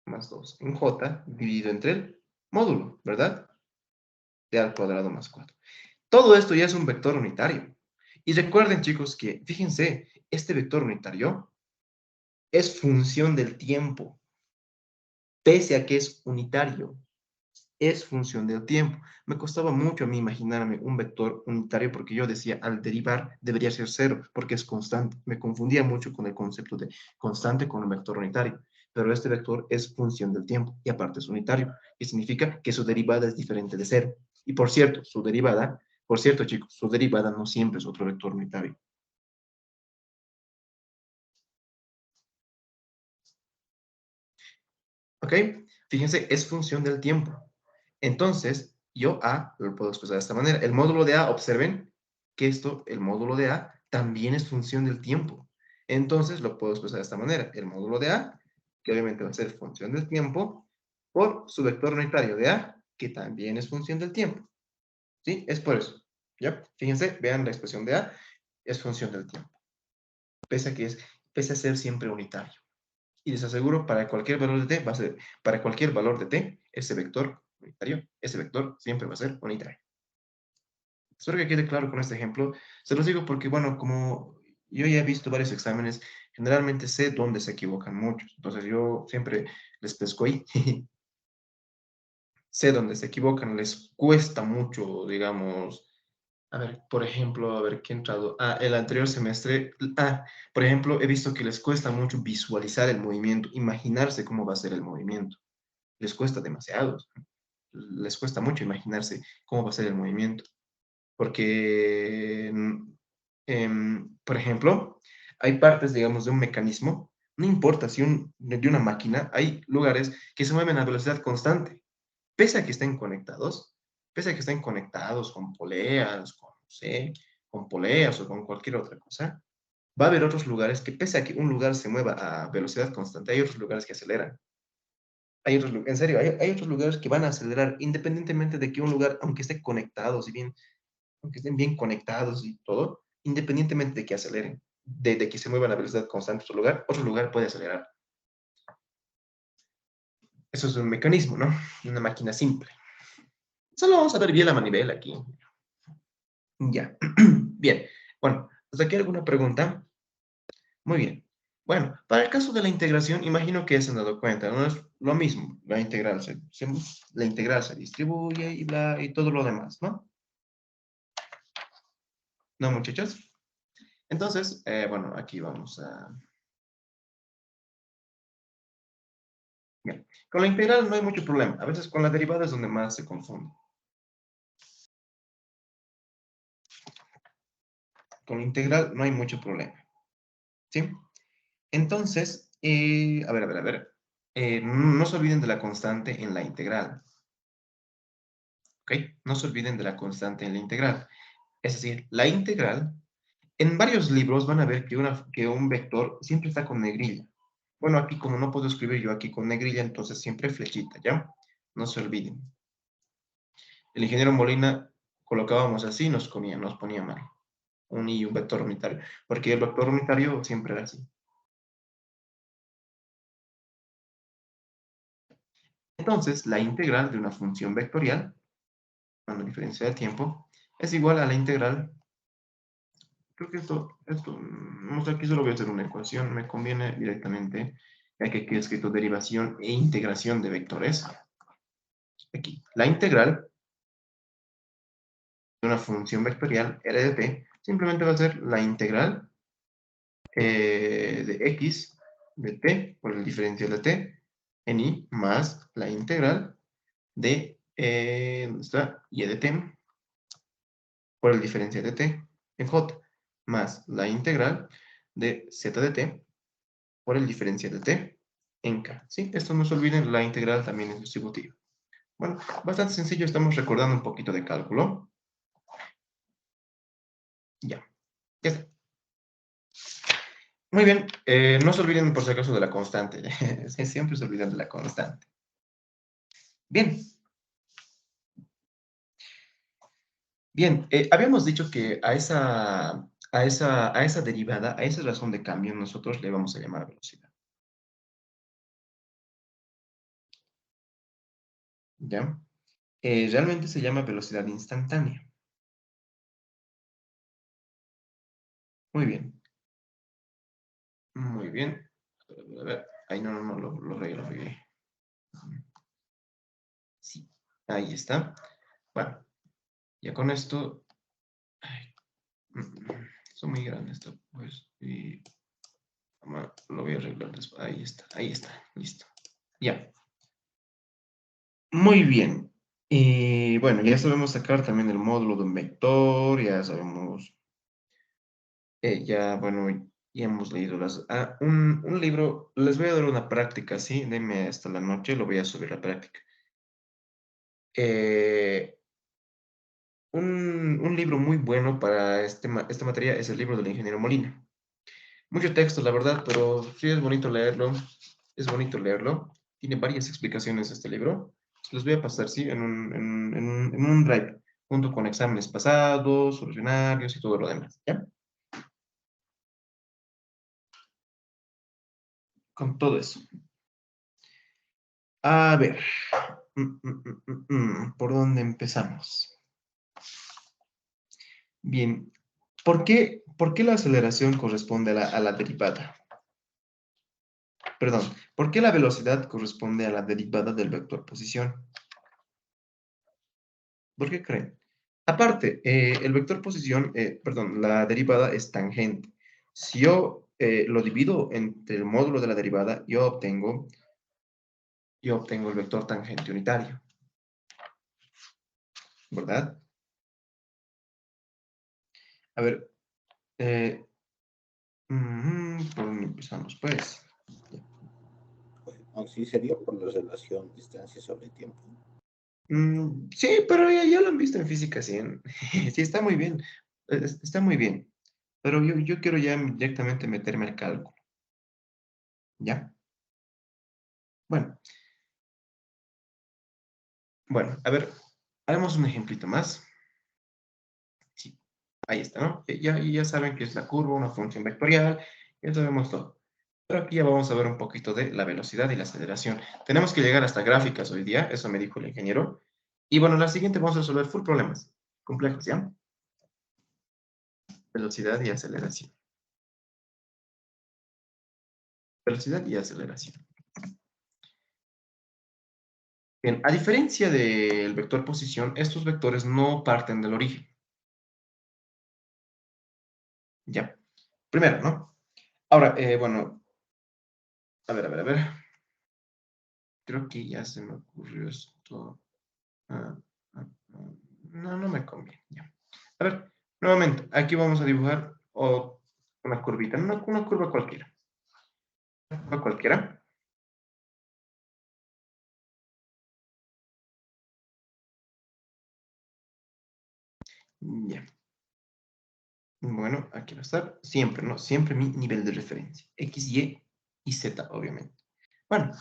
más 2 en j dividido entre el módulo, ¿verdad? T al cuadrado más 4. Todo esto ya es un vector unitario. Y recuerden, chicos, que, fíjense, este vector unitario es función del tiempo, pese a que es unitario. Es función del tiempo. Me costaba mucho a mí imaginarme un vector unitario porque yo decía, al derivar debería ser cero, porque es constante. Me confundía mucho con el concepto de constante con un vector unitario. Pero este vector es función del tiempo y aparte es unitario, y significa que su derivada es diferente de cero. Y por cierto, por cierto, chicos, su derivada no siempre es otro vector unitario. ¿Ok? Fíjense, es función del tiempo. Entonces, yo A lo puedo expresar de esta manera. El módulo de A, observen que el módulo de A, también es función del tiempo. Entonces, lo puedo expresar de esta manera. El módulo de A, que obviamente va a ser función del tiempo, por su vector unitario de A, que también es función del tiempo. ¿Sí? Es por eso. ¿Ya? Fíjense, vean la expresión de A, es función del tiempo. Pese a ser siempre unitario. Y les aseguro, para cualquier valor de t, va a ser, para cualquier valor de t, ese vector unitario, ese vector siempre va a ser unitario. Espero que quede claro con este ejemplo. Se los digo porque, bueno, como yo ya he visto varios exámenes, generalmente sé dónde se equivocan muchos. Entonces yo siempre les pesco ahí. Sé dónde se equivocan, les cuesta mucho, digamos. A ver, por ejemplo, a ver, ¿qué he entrado? El anterior semestre, por ejemplo, he visto que les cuesta mucho visualizar el movimiento, imaginarse cómo va a ser el movimiento. Les cuesta demasiado. Les cuesta mucho imaginarse cómo va a ser el movimiento. Porque, por ejemplo, hay partes, digamos, de un mecanismo, no importa si de una máquina, hay lugares que se mueven a velocidad constante, pese a que estén conectados, pese a que estén conectados con poleas, con, no sé, con poleas o con cualquier otra cosa, va a haber otros lugares que, pese a que un lugar se mueva a velocidad constante, hay otros lugares que aceleran. Hay otros, en serio, hay otros lugares que van a acelerar, independientemente de que un lugar, aunque esté conectado, si bien aunque estén bien conectados y todo, independientemente de que aceleren, de que se muevan a velocidad constante otro lugar puede acelerar. Eso es un mecanismo, ¿no? Una máquina simple. Solo vamos a ver bien la manivela aquí. Ya. Bien. Bueno, ¿hasta aquí alguna pregunta? Muy bien. Bueno, para el caso de la integración, imagino que se han dado cuenta, ¿no? Es lo mismo. La integral se distribuye y bla, y todo lo demás, ¿no? ¿No, muchachos? Entonces, bueno, aquí vamos a... Bien. Con la integral no hay mucho problema. A veces con la derivada es donde más se confunde. Con la integral no hay mucho problema. ¿Sí? Entonces, a ver. No se olviden de la constante en la integral. ¿Ok? No se olviden de la constante en la integral. Es decir, la integral, en varios libros van a ver que un vector siempre está con negrilla. Bueno, aquí como no puedo escribir yo aquí con negrilla, entonces siempre flechita, ¿ya? No se olviden. El ingeniero Molina colocábamos así, nos ponía mal. Un vector unitario, porque el vector unitario siempre era así. Entonces, la integral de una función vectorial, cuando diferencia del tiempo, es igual a la integral. Creo que no sé, aquí solo voy a hacer una ecuación, me conviene directamente, ya que aquí he escrito derivación e integración de vectores. Aquí, la integral de una función vectorial, r de t, simplemente va a ser la integral de x de t por el diferencial de t en i más la integral de, ¿dónde está? Y de t por el diferencial de t en j más la integral de z de t por el diferencial de t en k. ¿Sí? Esto no se olviden, la integral también es distributiva. Bueno, bastante sencillo, estamos recordando un poquito de cálculo. Ya, ya está. Muy bien, no se olviden por si acaso de la constante. Siempre se olvidan de la constante. Bien. Bien, habíamos dicho que a esa derivada, a esa razón de cambio, nosotros le vamos a llamar velocidad. ¿Ya? Realmente se llama velocidad instantánea. Muy bien. Muy bien. A ver. Ay, no, lo regué. Sí, ahí está. Bueno, ya con esto... Ay, son muy grandes esto, pues. Y lo voy a arreglar después. Ahí está, listo. Ya. Muy bien. Y bueno, ya sabemos sacar también el módulo de un vector, ya sabemos, bueno, ya hemos leído un libro, les voy a dar una práctica, ¿sí? Denme hasta la noche, lo voy a subir la práctica. Eh, un libro muy bueno para esta materia es el libro del ingeniero Molina. Mucho texto, la verdad, pero sí es bonito leerlo. Es bonito leerlo. Tiene varias explicaciones este libro. Les voy a pasar, sí, en un drive, junto con exámenes pasados, solucionarios y todo lo demás, ¿ya? con todo eso. A ver, ¿por dónde empezamos? Bien, ¿por qué la aceleración corresponde a la derivada? Perdón, ¿por qué la velocidad corresponde a la derivada del vector posición? ¿Por qué creen? Aparte, el vector posición, perdón, la derivada es tangente. Si yo lo divido entre el módulo de la derivada, yo obtengo el vector tangente unitario, ¿verdad? A ver, eh, ¿por dónde empezamos? Pues, Así sería por la relación distancia sobre tiempo. sí, pero ya lo han visto en física, sí. Sí, está muy bien. Está muy bien. Pero yo quiero ya directamente meterme al cálculo. ¿Ya? Bueno, bueno, a ver, hagamos un ejemplito más. Sí, ahí está, ¿no? Ya saben que es la curva, una función vectorial, ya sabemos todo. Pero aquí ya vamos a ver un poquito de la velocidad y la aceleración. Tenemos que llegar hasta gráficas hoy día, eso me dijo el ingeniero. Y bueno, la siguiente vamos a resolver full problemas complejos, ¿ya? Velocidad y aceleración. Velocidad y aceleración. Bien, a diferencia del vector posición, estos vectores no parten del origen. Ya. Primero, ¿no? Ahora, bueno, a ver. Creo que ya se me ocurrió esto. Ah, no me conviene. Ya. A ver, nuevamente, aquí vamos a dibujar una curvita, una curva cualquiera. Una curva cualquiera. Ya. Bueno, aquí va a estar siempre, ¿no? Siempre mi nivel de referencia. X, y Z, obviamente. Bueno,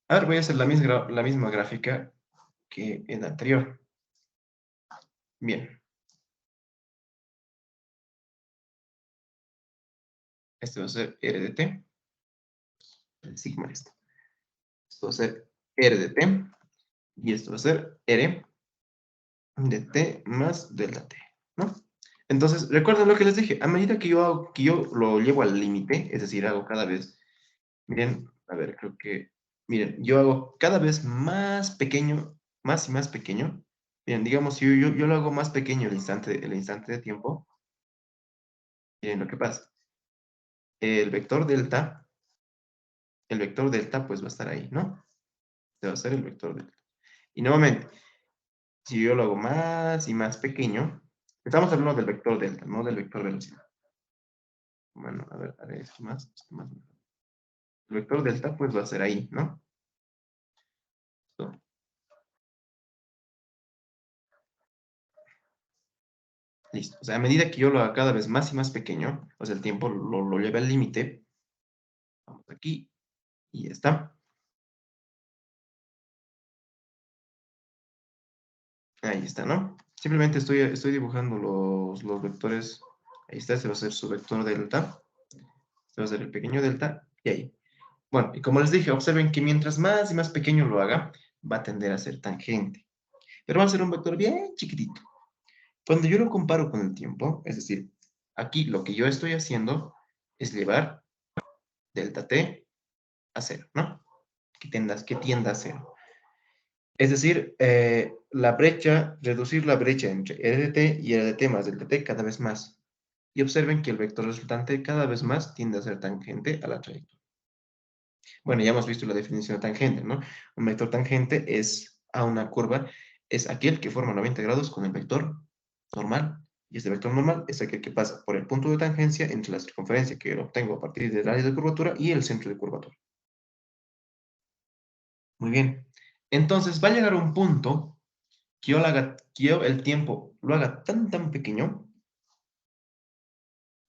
a ver, voy a hacer la misma gráfica que en la anterior. Bien. Este va a ser R de T. Sigma esto. Esto va a ser R de T. Y esto va a ser R de T más delta T, ¿no? Entonces, recuerden lo que les dije. A medida que yo lo llevo al límite, es decir, hago cada vez, miren, a ver, creo que, miren, yo hago cada vez más pequeño, más y más pequeño. Miren, digamos, si yo lo hago más pequeño el instante de tiempo, miren lo que pasa. El vector delta, pues va a estar ahí, ¿no? Este va a ser el vector delta. Y nuevamente, si yo lo hago más y más pequeño, estamos hablando del vector delta, no del vector velocidad. Bueno, a ver, haré esto más. El vector delta, pues va a ser ahí, ¿no? Esto. Listo. O sea, a medida que yo lo haga cada vez más y más pequeño, o sea, el tiempo lo lleva al límite. Vamos aquí y ya está. Ahí está, ¿no? Simplemente estoy dibujando los vectores. Ahí está, este va a ser su vector delta. Este va a ser el pequeño delta. Y ahí. Bueno, y como les dije, observen que mientras más y más pequeño lo haga, va a tender a ser tangente. Pero va a ser un vector bien chiquitito. Cuando yo lo comparo con el tiempo, es decir, aquí lo que yo estoy haciendo es llevar delta t a cero, ¿no? Que tienda a cero. Es decir, reducir la brecha entre r de t y r de t más delta t cada vez más. Y observen que el vector resultante cada vez más tiende a ser tangente a la trayectoria. Bueno, ya hemos visto la definición de tangente, ¿no? Un vector tangente es a una curva, es aquel que forma 90 grados con el vector normal. Y este vector normal es aquel que pasa por el punto de tangencia entre la circunferencia que obtengo a partir del área de curvatura y el centro de curvatura. Muy bien. Entonces va a llegar un punto que yo el tiempo lo haga tan pequeño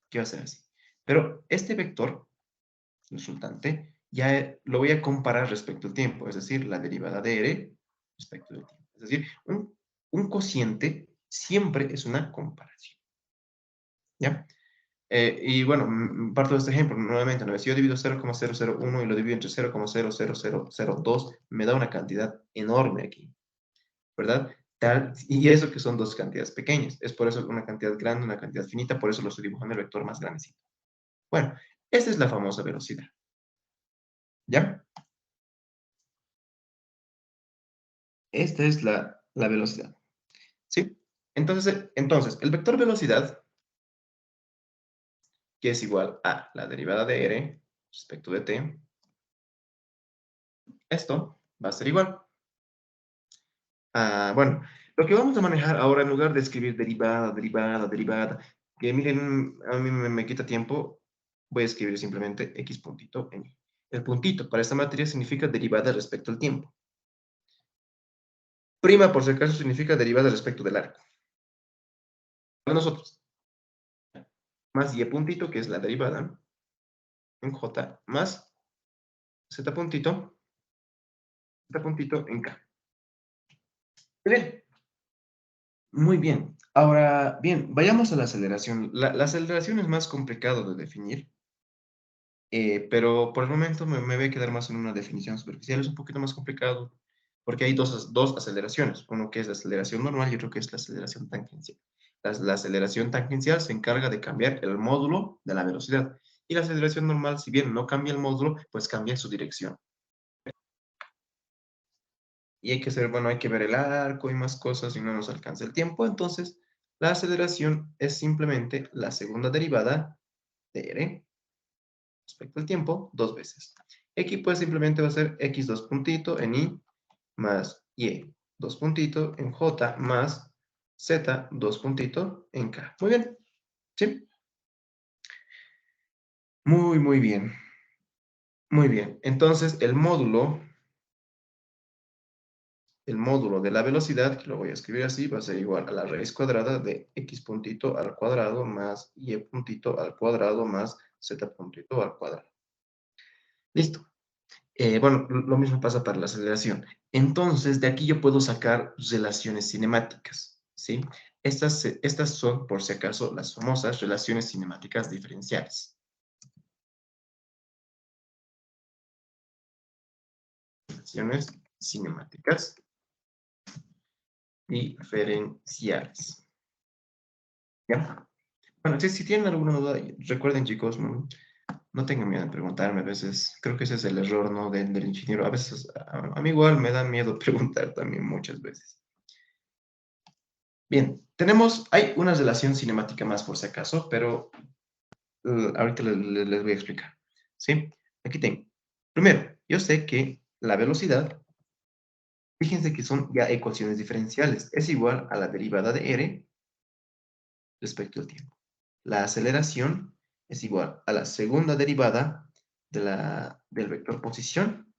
que va a ser así. Pero este vector resultante ya lo voy a comparar respecto al tiempo, es decir, la derivada de r respecto del tiempo. Es decir, un cociente siempre es una comparación. ¿Ya? Y bueno, parto de este ejemplo, nuevamente, ¿no? Si yo divido 0,001 y lo divido entre 0,00002, me da una cantidad enorme aquí, ¿verdad? Y eso que son dos cantidades pequeñas. Es por eso una cantidad grande, una cantidad finita, por eso lo estoy dibujando el vector más grandecito. Bueno, esta es la famosa velocidad. ¿Ya? Esta es la velocidad. ¿Sí? Entonces, el vector velocidad, que es igual a la derivada de r respecto de t, esto va a ser igual. Bueno, lo que vamos a manejar ahora, en lugar de escribir derivada, que miren, a mí me quita tiempo, voy a escribir simplemente x puntito en y. El puntito para esta materia significa derivada respecto al tiempo. Prima, por si acaso, significa derivada respecto del arco. Para nosotros. Más y puntito, que es la derivada, en j, más z puntito en k. Bien. Muy bien. Ahora, bien, vayamos a la aceleración. La aceleración es más complicado de definir, pero por el momento me voy a quedar más en una definición superficial. Es un poquito más complicado porque hay dos aceleraciones. Uno que es la aceleración normal y otro que es la aceleración tangencial. La aceleración tangencial se encarga de cambiar el módulo de la velocidad. Y la aceleración normal, si bien no cambia el módulo, pues cambia su dirección. Y hay que hacer, bueno, hay que ver el arco y más cosas y no nos alcanza el tiempo. Entonces, la aceleración es simplemente la segunda derivada de r respecto al tiempo dos veces. Aquí pues simplemente va a ser x2 puntito en y más y 2 puntito en j más z 2 puntito en k. Muy bien, ¿sí? Muy bien. Muy bien. Entonces, el módulo de la velocidad, que lo voy a escribir así, va a ser igual a la raíz cuadrada de x puntito al cuadrado más y puntito al cuadrado más z puntito al cuadrado. Listo. Bueno, lo mismo pasa para la aceleración. Entonces, de aquí yo puedo sacar relaciones cinemáticas, ¿sí? Estas son, por si acaso, las famosas relaciones cinemáticas diferenciales. Relaciones cinemáticas diferenciales. ¿Ya? Bueno, si tienen alguna duda, recuerden, chicos, no tengan miedo en preguntarme. A veces, creo que ese es el error, ¿no? del ingeniero. A veces, a mí igual me da miedo preguntar también muchas veces. Bien, hay una relación cinemática más por si acaso, pero ahorita les voy a explicar. ¿Sí? Aquí tengo. Primero, yo sé que la velocidad, fíjense que son ya ecuaciones diferenciales. Es igual a la derivada de r respecto al tiempo. La aceleración es igual a la segunda derivada del vector posición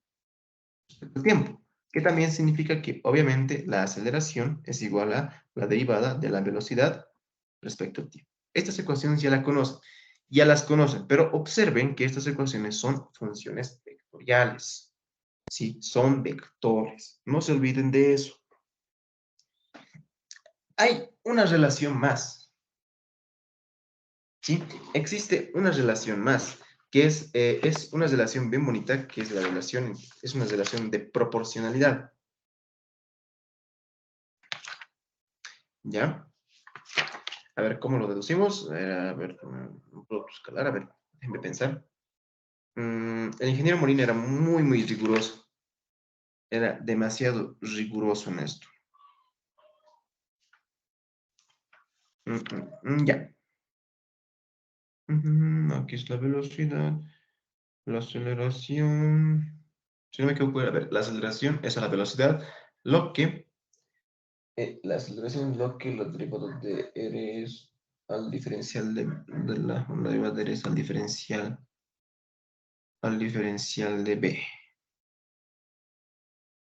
respecto al tiempo, que también significa que obviamente la aceleración es igual a la derivada de la velocidad respecto al tiempo. Estas ecuaciones ya las conocen, pero observen que estas ecuaciones son funciones vectoriales. ¿Sí? Son vectores. No se olviden de eso. Hay una relación más. ¿Sí? Existe una relación más, que es una relación bien bonita, que es es una relación de proporcionalidad. ¿Ya? A ver, ¿cómo lo deducimos? A ver, un producto escalar, a ver, déjenme pensar. El ingeniero Molina era muy riguroso. Era demasiado riguroso en esto. Ya. Aquí es la velocidad, la aceleración. Si no me equivoco, a ver, la aceleración es a la velocidad, lo que la aceleración es lo que los derivados de R es al diferencial de la derivada de R es al diferencial de B.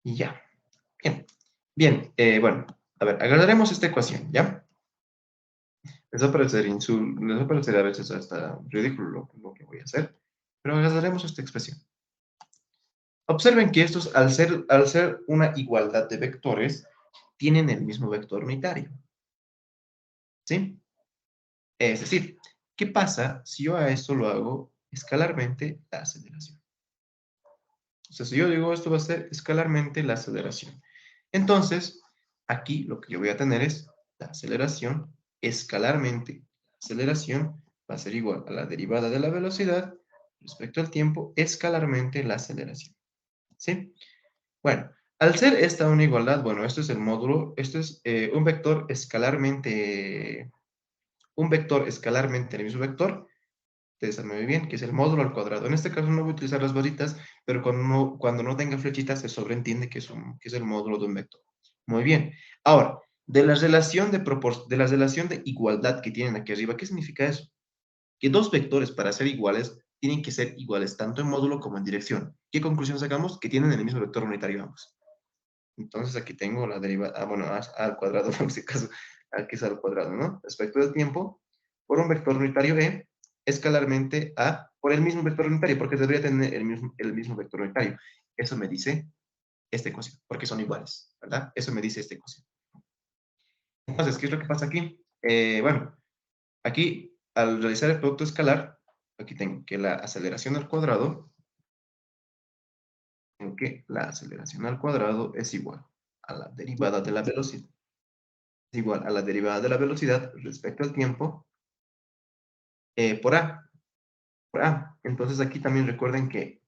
Y ya. Bien. Bien, bueno, a ver, agarraremos esta ecuación, ¿ya? Les va a parecer a veces hasta ridículo lo que voy a hacer, pero agarraremos esta expresión. Observen que estos, al ser una igualdad de vectores, tienen el mismo vector unitario. ¿Sí? Es decir, ¿Qué pasa si yo a esto lo hago escalarmente la aceleración? O sea, si yo digo esto va a ser escalarmente la aceleración. Entonces, aquí lo que yo voy a tener es la aceleración escalarmente. La aceleración va a ser igual a la derivada de la velocidad respecto al tiempo escalarmente la aceleración. ¿Sí? Bueno, al ser esta una igualdad, bueno, esto es el módulo, esto es un vector escalarmente el mismo vector. Ustedes saben muy bien que es el módulo al cuadrado. En este caso no voy a utilizar las varitas, pero cuando no tenga flechitas se sobreentiende que es el módulo de un vector. Muy bien. Ahora, de la relación de igualdad que tienen aquí arriba, ¿qué significa eso? Que dos vectores para ser iguales tienen que ser iguales tanto en módulo como en dirección. ¿Qué conclusión sacamos? Que tienen el mismo vector unitario ambos. Entonces aquí tengo la derivada, bueno, al cuadrado, en este caso, aquí es al cuadrado, ¿no? Respecto del tiempo, por un vector unitario e, escalarmente a, por el mismo vector unitario, porque debería tener el mismo vector unitario. Eso me dice esta ecuación, porque son iguales, ¿verdad? Eso me dice esta ecuación. Entonces, ¿qué es lo que pasa aquí? Bueno, aquí, al realizar el producto escalar, aquí tengo que la aceleración al cuadrado, es igual a la derivada de la velocidad. Es igual a la derivada de la velocidad respecto al tiempo por A. Por A. Entonces aquí también recuerden que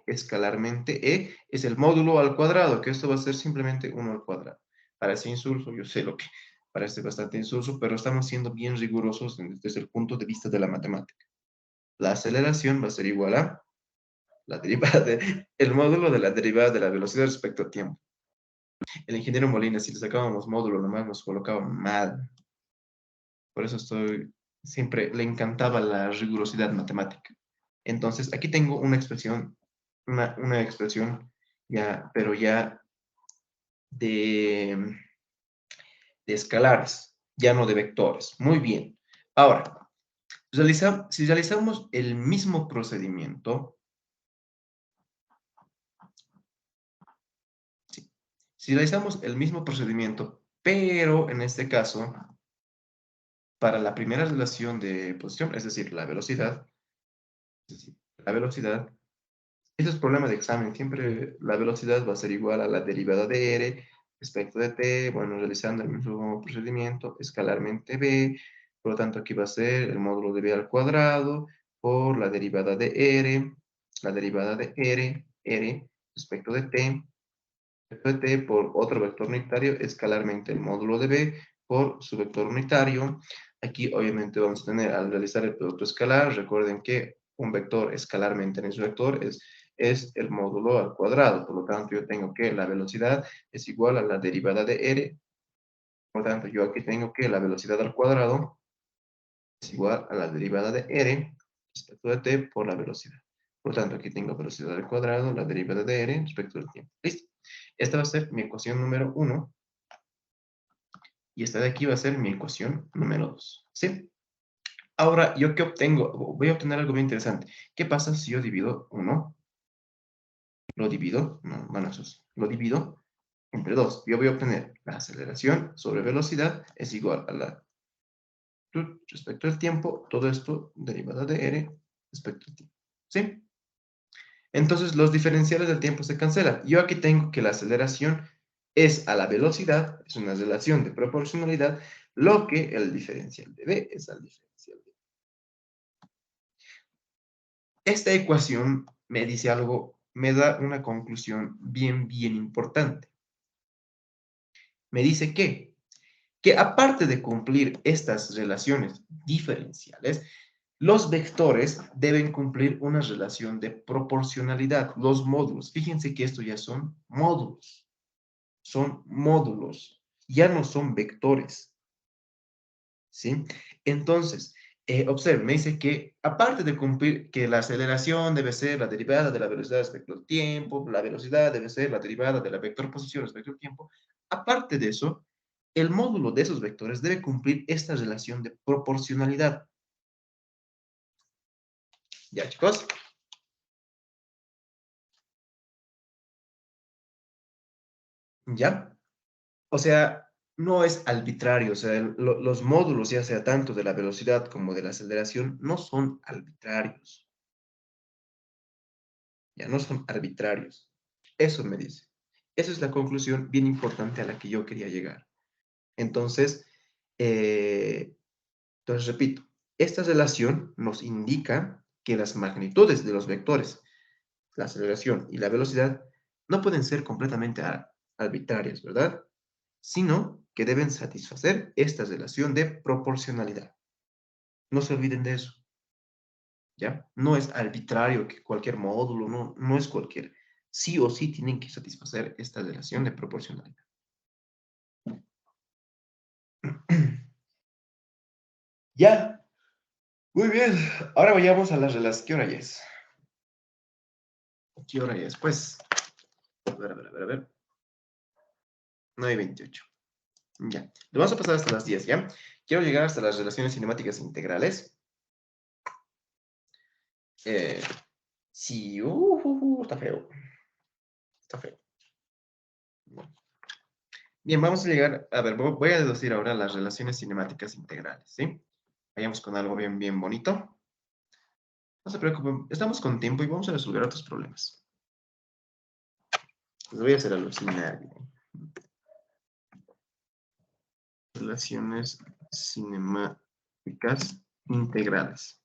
escalarmente es el módulo al cuadrado, que esto va a ser simplemente 1 al cuadrado. Parece insulso, yo sé lo que parece bastante insulso, pero estamos siendo bien rigurosos desde el punto de vista de la matemática. La aceleración va a ser igual a la derivada el módulo de la derivada de la velocidad respecto al tiempo. El ingeniero Molina, si le sacábamos módulo nomás, nos colocaba mal. Por eso siempre le encantaba la rigurosidad matemática. Entonces, aquí tengo una expresión, una expresión ya, pero ya de, de escalares, ya no de vectores. Muy bien. Ahora, si realizamos el mismo procedimiento, sí, si realizamos el mismo procedimiento, pero en este caso, para la primera relación de posición, es decir, la velocidad, eso es problema de examen. Siempre la velocidad va a ser igual a la derivada de r respecto de t, bueno, realizando el mismo procedimiento, escalarmente b, por lo tanto aquí va a ser el módulo de b al cuadrado por la derivada de r, la derivada de r respecto de t por otro vector unitario, escalarmente el módulo de b por su vector unitario. Aquí obviamente vamos a tener, al realizar el producto escalar, recuerden que un vector escalarmente en su vector es el módulo al cuadrado. Por lo tanto, yo tengo que la velocidad es igual a la derivada de r. Por lo tanto, yo aquí tengo que la velocidad al cuadrado es igual a la derivada de r respecto de t por la velocidad. Por lo tanto, aquí tengo velocidad al cuadrado, la derivada de r respecto del tiempo. ¿Listo? Esta va a ser mi ecuación número 1. Y esta de aquí va a ser mi ecuación número 2. ¿Sí? Ahora, ¿yo qué obtengo? Voy a obtener algo bien interesante. ¿Qué pasa si yo divido 1? Lo divido, no, bueno, lo divido entre 2. Yo voy a obtener la aceleración sobre velocidad es igual a la respecto al tiempo, todo esto derivada de r respecto al tiempo. ¿Sí? Entonces, los diferenciales del tiempo se cancelan. Yo aquí tengo que la aceleración es a la velocidad, es una relación de proporcionalidad, lo que el diferencial de b es al diferencial de b. Esta ecuación me dice algo, me da una conclusión bien, bien importante. Me dice que aparte de cumplir estas relaciones diferenciales, los vectores deben cumplir una relación de proporcionalidad, los módulos. Fíjense que esto ya son módulos. Son módulos, ya no son vectores. ¿Sí? Entonces, observen, me dice que aparte de cumplir que la aceleración debe ser la derivada de la velocidad respecto al tiempo, la velocidad debe ser la derivada de la vector posición respecto al tiempo, aparte de eso, el módulo de esos vectores debe cumplir esta relación de proporcionalidad. ¿Ya, chicos? ¿Ya? O sea, no es arbitrario, o sea, los módulos, ya sea tanto de la velocidad como de la aceleración, no son arbitrarios. Ya no son arbitrarios. Eso me dice. Esa es la conclusión bien importante a la que yo quería llegar. Entonces, eh, repito, esta relación nos indica que las magnitudes de los vectores, la aceleración y la velocidad, no pueden ser completamente arbitrarias, ¿verdad? Sino que deben satisfacer esta relación de proporcionalidad. No se olviden de eso, ¿ya? No es arbitrario que cualquier módulo, no es cualquier. Sí o sí tienen que satisfacer esta relación de proporcionalidad. Ya, muy bien. Ahora vayamos a las relaciones. ¿Qué hora ya es? ¿Qué hora ya es? Pues, a ver. 9:28. Ya. Lo vamos a pasar hasta las 10, ¿ya? Quiero llegar hasta las relaciones cinemáticas integrales. Sí, está feo. Está feo. Bien, vamos a llegar, a ver, voy a deducir ahora las relaciones cinemáticas integrales, ¿sí? Vayamos con algo bien, bien bonito. No se preocupen, estamos con tiempo y vamos a resolver otros problemas. Les voy a hacer alucinar. Relaciones cinemáticas integrales.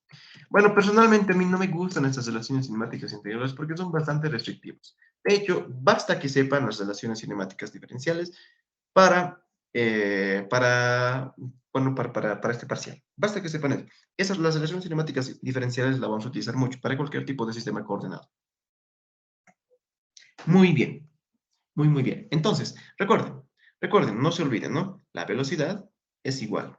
Bueno, personalmente a mí no me gustan estas relaciones cinemáticas integrales porque son bastante restrictivas. De hecho, basta que sepan las relaciones cinemáticas diferenciales para, bueno, para este parcial. Basta que sepan eso. Las relaciones cinemáticas diferenciales las vamos a utilizar mucho para cualquier tipo de sistema coordenado. Muy bien, muy bien. Entonces, recuerden, no se olviden, ¿no? La velocidad es igual.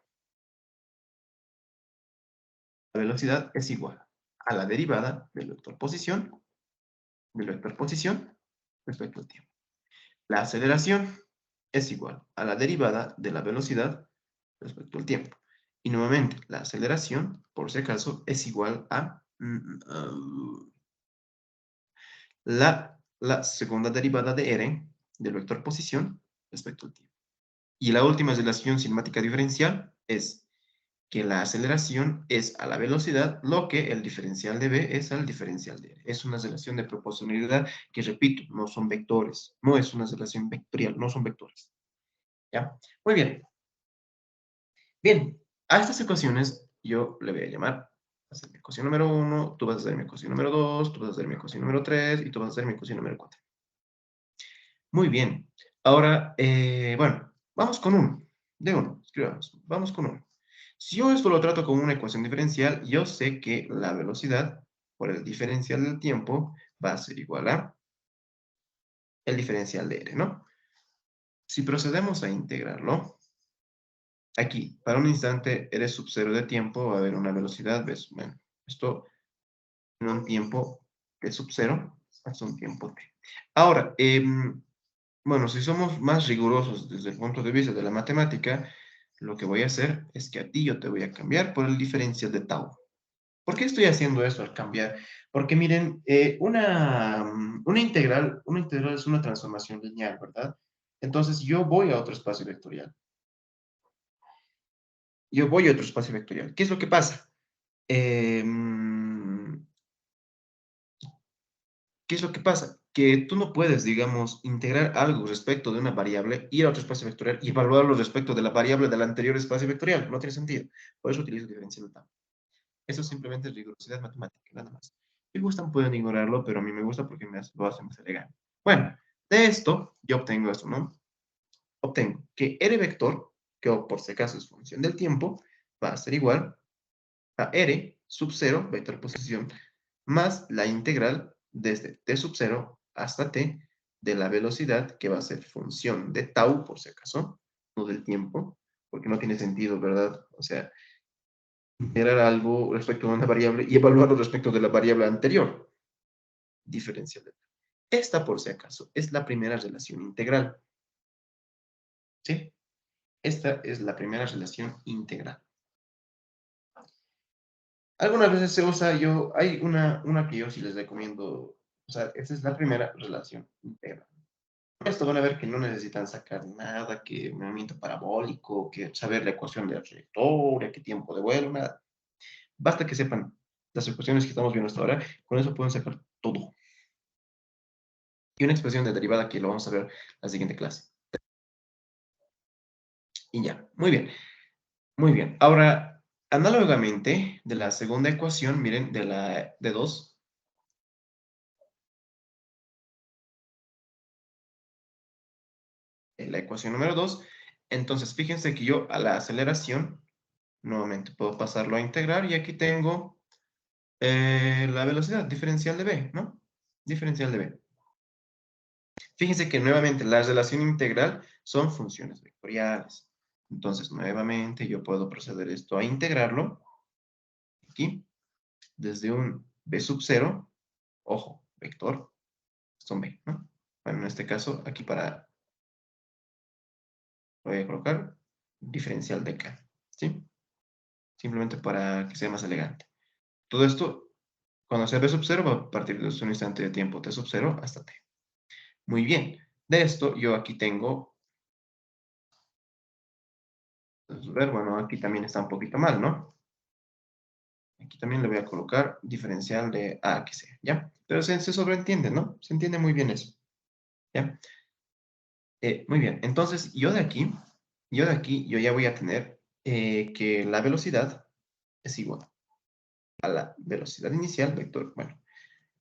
La velocidad es igual a la derivada del vector posición respecto al tiempo. La aceleración es igual a la derivada de la velocidad respecto al tiempo. Y nuevamente, la aceleración, por si acaso, es igual a la segunda derivada de r del vector posición respecto al tiempo. Y la última relación cinemática diferencial es que la aceleración es a la velocidad lo que el diferencial de v es al diferencial de r. Es una relación de proporcionalidad que, repito, no son vectores. No es una relación vectorial, no son vectores. ¿Ya? Muy bien. Bien, a estas ecuaciones yo le voy a llamar, va a ser mi ecuación número 1, tú vas a hacer mi ecuación número 2, tú vas a hacer mi ecuación número 3 y tú vas a hacer mi ecuación número 4. Muy bien. Ahora, bueno, vamos con uno. De uno, escribamos. Vamos con uno. Si yo esto lo trato como una ecuación diferencial, yo sé que la velocidad por el diferencial del tiempo va a ser igual a el diferencial de r, ¿no? Si procedemos a integrarlo, aquí, para un instante r sub 0 de tiempo va a haber una velocidad, ¿ves? Bueno, esto en un tiempo t sub 0 hasta un tiempo t. Ahora, bueno, si somos más rigurosos desde el punto de vista de la matemática, lo que voy a hacer es que a ti yo te voy a cambiar por el diferencial de tau. ¿Por qué estoy haciendo esto al cambiar? Porque miren, una integral es una transformación lineal, ¿verdad? Entonces yo voy a otro espacio vectorial. ¿Qué es lo que pasa? ¿Qué es lo que pasa? Que tú no puedes, digamos, integrar algo respecto de una variable, ir a otro espacio vectorial y evaluarlo respecto de la variable del anterior espacio vectorial. No tiene sentido. Por eso utilizo diferencial de tau. Eso simplemente es rigurosidad matemática, nada más. Si gustan, pueden ignorarlo, pero a mí me gusta porque lo hace más elegante. Bueno, de esto, yo obtengo esto, ¿no? Obtengo que r vector, que por si acaso es función del tiempo, va a ser igual a r sub 0, vector posición, más la integral desde t sub 0 hasta t de la velocidad, que va a ser función de tau, por si acaso, no del tiempo, porque no tiene sentido, ¿verdad? O sea, integrar algo respecto a una variable y evaluarlo respecto de la variable anterior. Diferencial de tau. Esta, por si acaso, es la primera relación integral. ¿Sí? Esta es la primera relación integral. Algunas veces se usa, hay una que yo sí les recomiendo, o sea, esta es la primera relación integral. Esto van a ver que no necesitan sacar nada, que movimiento parabólico, que saber la ecuación de la trayectoria, qué tiempo de vuelo, nada. Basta que sepan las ecuaciones que estamos viendo hasta ahora, con eso pueden sacar todo. Y una expresión de derivada que lo vamos a ver en la siguiente clase. Y ya, muy bien. Muy bien. Ahora, análogamente de la segunda ecuación, miren, de 2, la ecuación número 2, entonces fíjense que yo a la aceleración, nuevamente puedo pasarlo a integrar y aquí tengo la velocidad diferencial de b, ¿no? Diferencial de b. Fíjense que nuevamente la relación integral son funciones vectoriales. Entonces, nuevamente yo puedo proceder esto a integrarlo aquí, desde un b sub 0, ojo, vector, son b, ¿no? Bueno, en este caso, aquí voy a colocar diferencial de k, ¿sí? Simplemente para que sea más elegante. Todo esto, cuando sea b sub 0, va a partir de un instante de tiempo t sub 0 hasta t. Muy bien. De esto, yo aquí tengo, ver, bueno, aquí también está un poquito mal, ¿no? Aquí también le voy a colocar diferencial de A que sea, ¿ya? Pero se sobreentiende, ¿no? Se entiende muy bien eso, ¿ya? Muy bien, entonces yo de aquí, yo ya voy a tener que la velocidad es igual a la velocidad inicial, vector, bueno,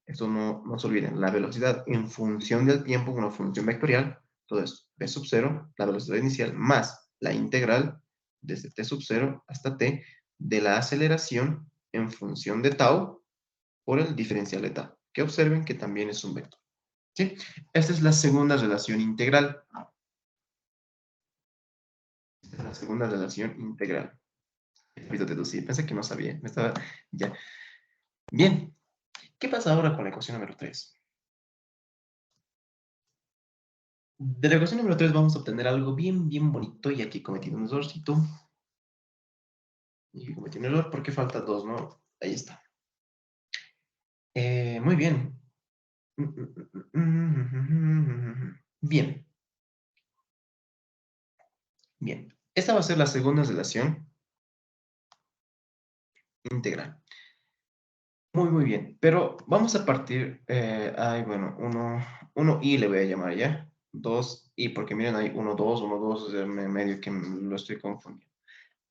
esto no se olviden, la velocidad en función del tiempo, una función vectorial, todo esto, v sub 0, la velocidad inicial, más la integral desde t sub 0 hasta t de la aceleración en función de tau por el diferencial de tau, que observen que también es un vector, ¿sí? Esta es la segunda relación integral. Esta es la segunda relación integral. Sí, pensé que no sabía, me estaba, ya. Bien, ¿qué pasa ahora con la ecuación número 3? De la ecuación número 3 vamos a obtener algo bien, bien bonito, y aquí cometí un errorcito. Y cometí un error porque falta 2, ¿no? Ahí está. Muy bien. Bien. Bien. Esta va a ser la segunda relación integral. Muy, muy bien. Pero vamos a partir, bueno, 1i le voy a llamar ya. 2i, porque miren, hay 1, 2, 1, 2, o sea, medio que lo estoy confundiendo.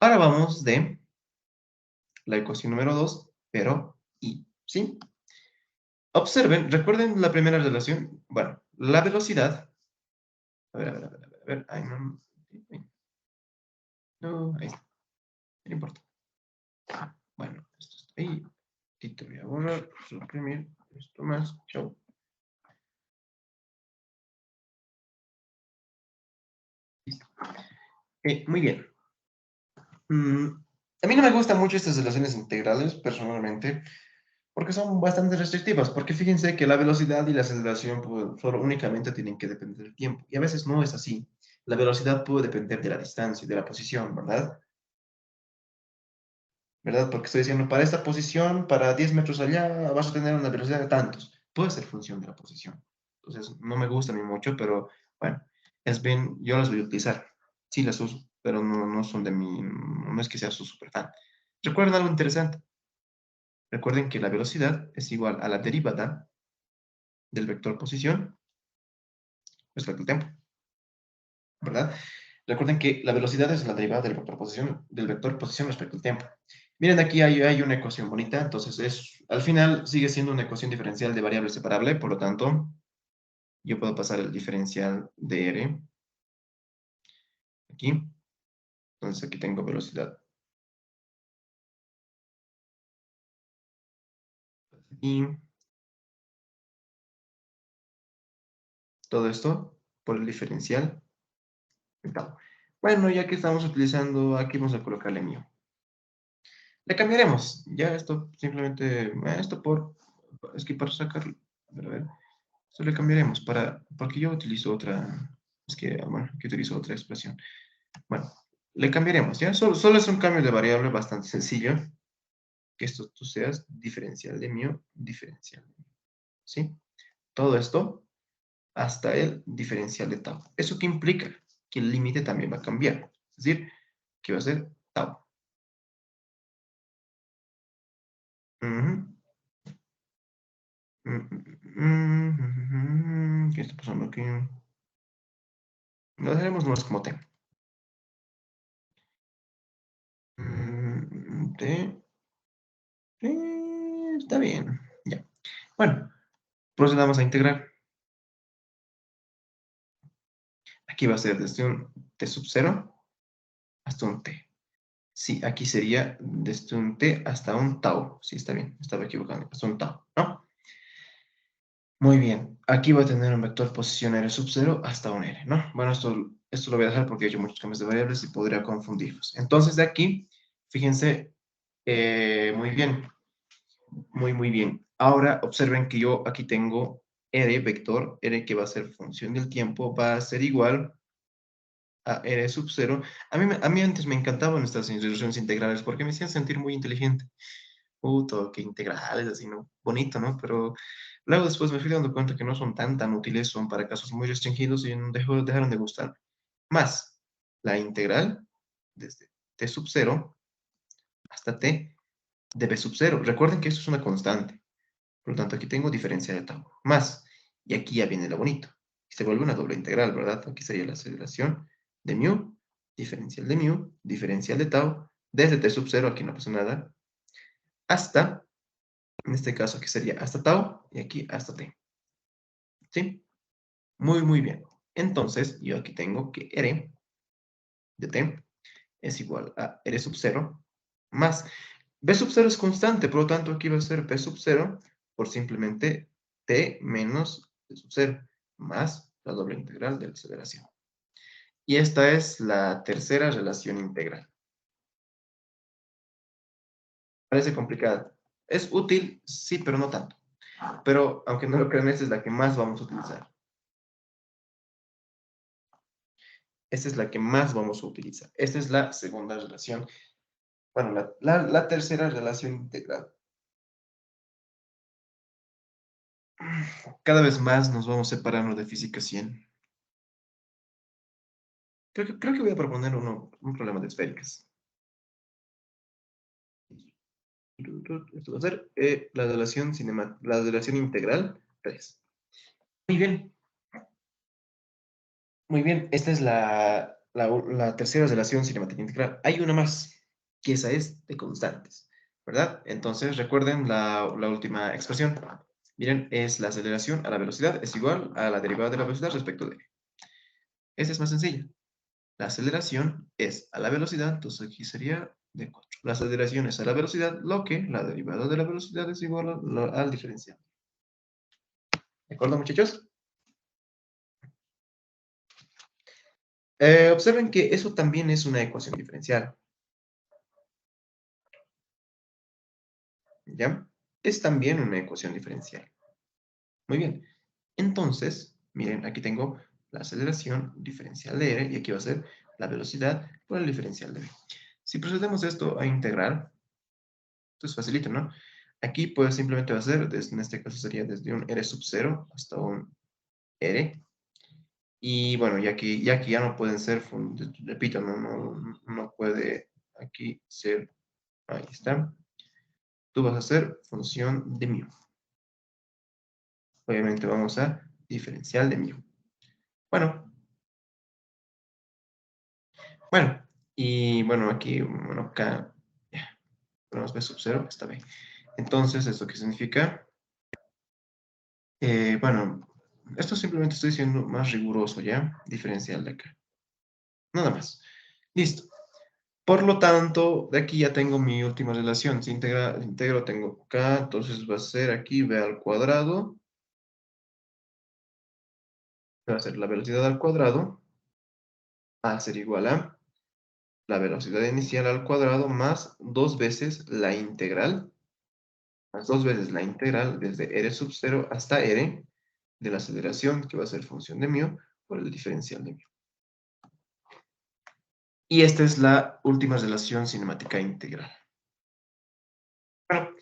Ahora vamos de la ecuación número 2, pero i, ¿sí? Observen, recuerden la primera relación. Bueno, la velocidad. A ver, a ver, a ver, a ver. Ay, no. No, ahí está. No importa. Bueno, esto está ahí. Aquí te voy a borrar, suprimir esto más. Chao. Listo. Muy bien. A mí no me gustan mucho estas relaciones integrales, personalmente, porque son bastante restrictivas, porque fíjense que la velocidad y la aceleración pues, solo únicamente tienen que depender del tiempo, y a veces no es así. La velocidad puede depender de la distancia, de la posición, ¿verdad? ¿Verdad? Porque estoy diciendo, para esta posición, para 10 metros allá, vas a tener una velocidad de tantos. Puede ser función de la posición. Entonces, no me gusta a mí mucho, pero bueno, es bien, yo las voy a utilizar. Sí las uso, pero no son de mí, no es que sea su super fan. Recuerden algo interesante. Recuerden que la velocidad es igual a la derivada del vector posición respecto al tiempo, ¿verdad? Recuerden que la velocidad es la derivada del vector posición respecto al tiempo. Miren, aquí hay una ecuación bonita, entonces al final sigue siendo una ecuación diferencial de variable separable, por lo tanto, yo puedo pasar el diferencial de R aquí. Entonces aquí tengo velocidad. Y todo esto por el diferencial de tau. Bueno, ya que estamos utilizando, aquí vamos a colocarle mío. Le cambiaremos. Ya esto simplemente, es que para sacarlo, a ver, esto le cambiaremos porque yo utilizo otra, es que, bueno, que utilizo otra expresión. Bueno, le cambiaremos, ¿ya? Solo es un cambio de variable bastante sencillo, que esto tú seas diferencial de mío, diferencial de mío, ¿sí? Todo esto hasta el diferencial de tau. ¿Eso qué implica? Que el límite también va a cambiar. Es decir, que va a ser tau. ¿Qué está pasando aquí? Lo dejaremos nomás como T. T. Está bien. Ya. Bueno, procedamos a integrar. Aquí va a ser desde un T sub 0 hasta un T. Sí, aquí sería desde un T hasta un tau. Sí, está bien, estaba equivocando. Hasta un tau, ¿no? Muy bien. Aquí va a tener un vector posición R sub 0 hasta un R, ¿no? Bueno, esto lo voy a dejar porque he hecho muchos cambios de variables y podría confundirlos. Entonces, de aquí, fíjense, muy bien. Muy bien. Ahora, observen que yo aquí tengo R, vector, R que va a ser función del tiempo, va a ser igual a R sub 0. A mí antes me encantaban estas resoluciones integrales porque me hacían sentir muy inteligente. Todo que integrales, así, ¿no? Bonito, ¿no? Pero luego después me fui dando cuenta que no son tan útiles, son para casos muy restringidos y dejaron de gustar. Más la integral desde T sub 0 hasta T de B sub 0. Recuerden que esto es una constante. Por lo tanto, aquí tengo diferencia de tau. Más, y aquí ya viene lo bonito. Se vuelve una doble integral, ¿verdad? Aquí sería la aceleración de mu, diferencial de tau, desde T sub 0, aquí no pasa nada, hasta, en este caso aquí sería hasta tau, y aquí hasta t. ¿Sí? Muy bien. Entonces, yo aquí tengo que R de t es igual a R sub 0 más B sub 0 es constante, por lo tanto aquí va a ser B sub 0 por simplemente t menos B sub 0 más la doble integral de la aceleración. Y esta es la tercera relación integral. Parece complicada. Es útil, sí, pero no tanto. Pero, aunque no lo crean, esta es la que más vamos a utilizar. Esta es la que más vamos a utilizar. Esta es la segunda relación. Bueno, la tercera relación integral. Cada vez más nos vamos separando de física 100. Creo que voy a proponer un problema de esféricas. Esto va a ser la relación integral 3. Muy bien. Muy bien. Esta es la tercera relación cinemática integral. Hay una más, que esa es de constantes, ¿verdad? Entonces, recuerden la última expresión. Miren, es la aceleración a la velocidad es igual a la derivada de la velocidad respecto de. Esta es más sencilla. La aceleración es a la velocidad, entonces aquí sería de 4. La aceleración es a la velocidad, lo que la derivada de la velocidad es igual al diferencial. ¿De acuerdo, muchachos? Observen que eso también es una ecuación diferencial. ¿Ya? Es también una ecuación diferencial. Muy bien. Entonces, miren, aquí tengo la aceleración diferencial de R y aquí va a ser la velocidad por el diferencial de V. Si procedemos esto a integrar, esto es facilito, ¿no? Aquí pues simplemente va a ser, en este caso sería desde un R sub 0 hasta un R. Y bueno, ya aquí ya no pueden ser, repito, no puede aquí ser, ahí está. Tú vas a hacer función de mu. Obviamente vamos a diferencial de mu. Bueno, y bueno, aquí, bueno, acá, ya, ponemos B sub 0, está bien. Entonces, ¿esto qué significa? Bueno, esto simplemente estoy siendo más riguroso, ¿ya? Diferencial de acá. Nada más. Listo. Por lo tanto, de aquí ya tengo mi última relación. Si integro tengo acá, entonces va a ser aquí b al cuadrado. Va a ser la velocidad al cuadrado. Va a ser igual a la velocidad inicial al cuadrado más 2 veces la integral. Más 2 veces la integral desde R sub 0 hasta R de la aceleración, que va a ser función de mu, por el diferencial de mu. Y esta es la última relación cinemática integral. Bueno,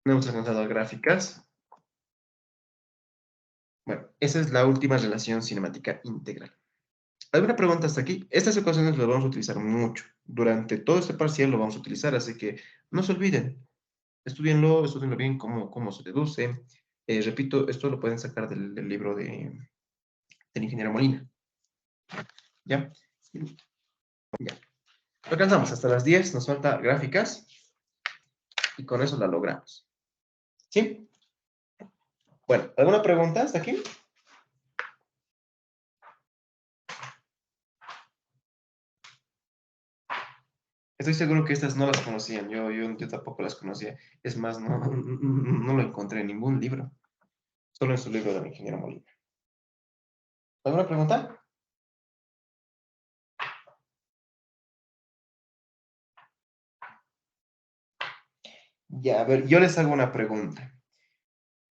no hemos alcanzado a gráficas. Bueno, esa es la última relación cinemática integral. ¿Alguna pregunta hasta aquí? Estas ecuaciones las vamos a utilizar mucho. Durante todo este parcial lo vamos a utilizar, así que no se olviden. Estudienlo bien cómo se deduce. Repito, esto lo pueden sacar del libro del ingeniero Molina. ¿Ya? Ya. Alcanzamos hasta las 10, nos falta gráficas y con eso la logramos. ¿Sí? Bueno, ¿alguna pregunta hasta aquí? Estoy seguro que estas no las conocían, yo tampoco las conocía. Es más, no lo encontré en ningún libro, solo en su libro del ingeniero Molina. ¿Alguna pregunta? Ya, a ver, yo les hago una pregunta.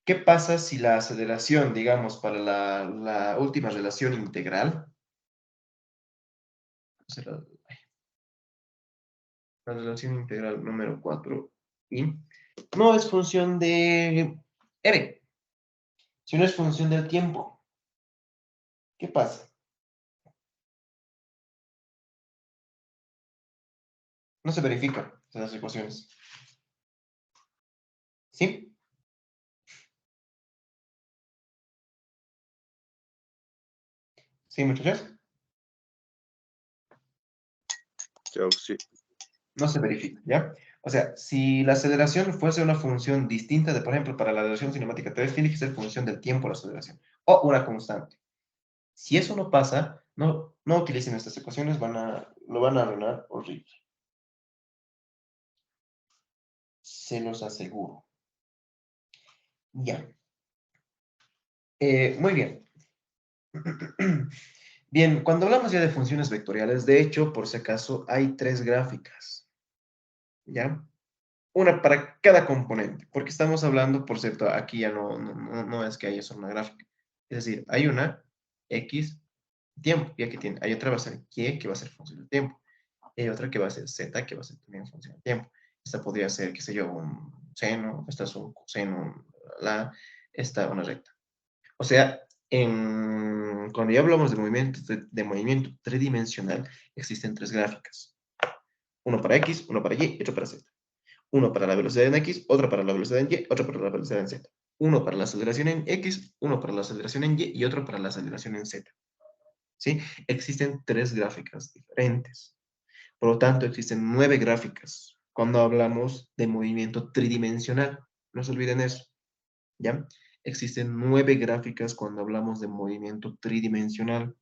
¿Qué pasa si la aceleración, digamos, para la última relación integral, o sea, la relación integral número 4, y no es función de R, sino es función del tiempo? ¿Qué pasa? No se verifican esas ecuaciones. ¿Sí? ¿Sí, muchachos? Sí. No se verifica, ¿ya? O sea, si la aceleración fuese una función distinta de, por ejemplo, para la relación cinemática 3, tiene que ser función del tiempo la aceleración, o una constante. Si eso no pasa, no utilicen estas ecuaciones, lo van a arruinar horrible. Se los aseguro. Ya. Muy bien. Bien, cuando hablamos ya de funciones vectoriales, de hecho, por si acaso, hay 3 gráficas. ¿Ya? Una para cada componente, porque estamos hablando, por cierto, aquí ya no es que haya solo una gráfica. Es decir, hay una X tiempo, y aquí hay otra va a ser Y, que va a ser función del tiempo. Y hay otra que va a ser Z, que va a ser también función del tiempo. Esta podría ser, qué sé yo, un seno, esta es un coseno, esta una recta. O sea, cuando ya hablamos de movimiento tridimensional, existen 3 gráficas. Uno para X, uno para Y y otro para Z. Uno para la velocidad en X, otro para la velocidad en Y, otro para la velocidad en Z. Uno para la aceleración en X, uno para la aceleración en Y y otro para la aceleración en Z. ¿Sí? Existen 3 gráficas diferentes. Por lo tanto, existen 9 gráficas cuando hablamos de movimiento tridimensional. No se olviden eso. ¿Ya? Existen 9 gráficas cuando hablamos de movimiento tridimensional.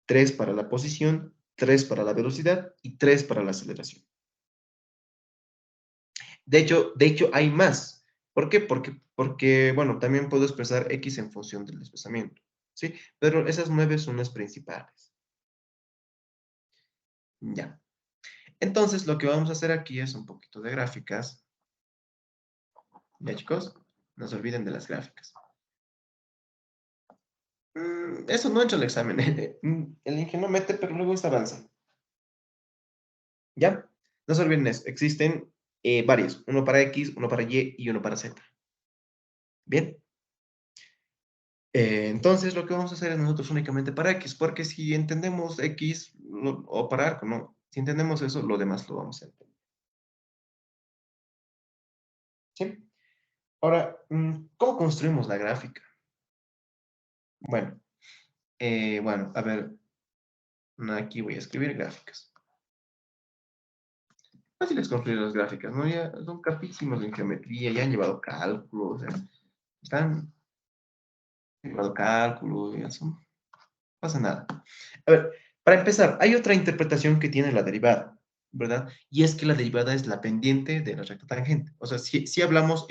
3 para la posición, 3 para la velocidad y 3 para la aceleración. De hecho, hay más. ¿Por qué? Porque, bueno, también puedo expresar X en función del desplazamiento, ¿sí? Pero esas 9 son las principales. Ya. Entonces, lo que vamos a hacer aquí es un poquito de gráficas. ¿Ya, chicos? No se olviden de las gráficas. Eso no entra al examen. El ingeniero mete, pero luego está avanza. ¿Ya? No se olviden eso. Existen varios. Uno para X, uno para Y y uno para Z. ¿Bien? Entonces, lo que vamos a hacer es nosotros únicamente para X, porque si entendemos X o para arco, no. Si entendemos eso, lo demás lo vamos a entender. ¿Sí? Ahora, ¿cómo construimos la gráfica? Bueno, a ver, aquí voy a escribir gráficas. Fáciles construir las gráficas, ¿no? Ya son capísimos en geometría, ya han llevado cálculo, o sea, están llevado cálculo, ya son, no pasa nada. A ver, para empezar, hay otra interpretación que tiene la derivada, ¿verdad? Y es que la derivada es la pendiente de la recta tangente. O sea, si hablamos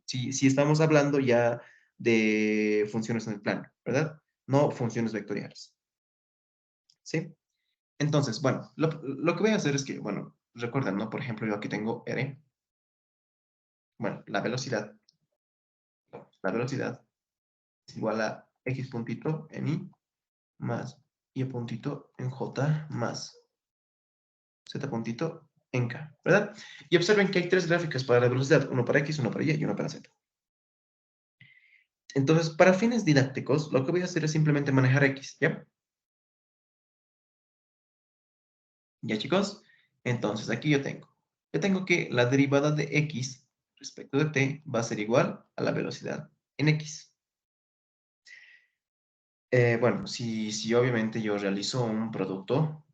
si estamos hablando ya de funciones en el plano, ¿verdad? No funciones vectoriales. ¿Sí? Entonces, bueno, lo que voy a hacer es que, bueno, recuerden, ¿no? Por ejemplo, yo aquí tengo R. Bueno, la velocidad es igual a X puntito en Y más Y puntito en J más Z puntito en K, ¿verdad? Y observen que hay 3 gráficas para la velocidad, uno para X, uno para Y y uno para Z. Entonces, para fines didácticos, lo que voy a hacer es simplemente manejar x, ¿ya? ¿Ya, chicos? Entonces, aquí yo tengo que la derivada de x respecto de t va a ser igual a la velocidad en x. Bueno, si obviamente yo realizo un producto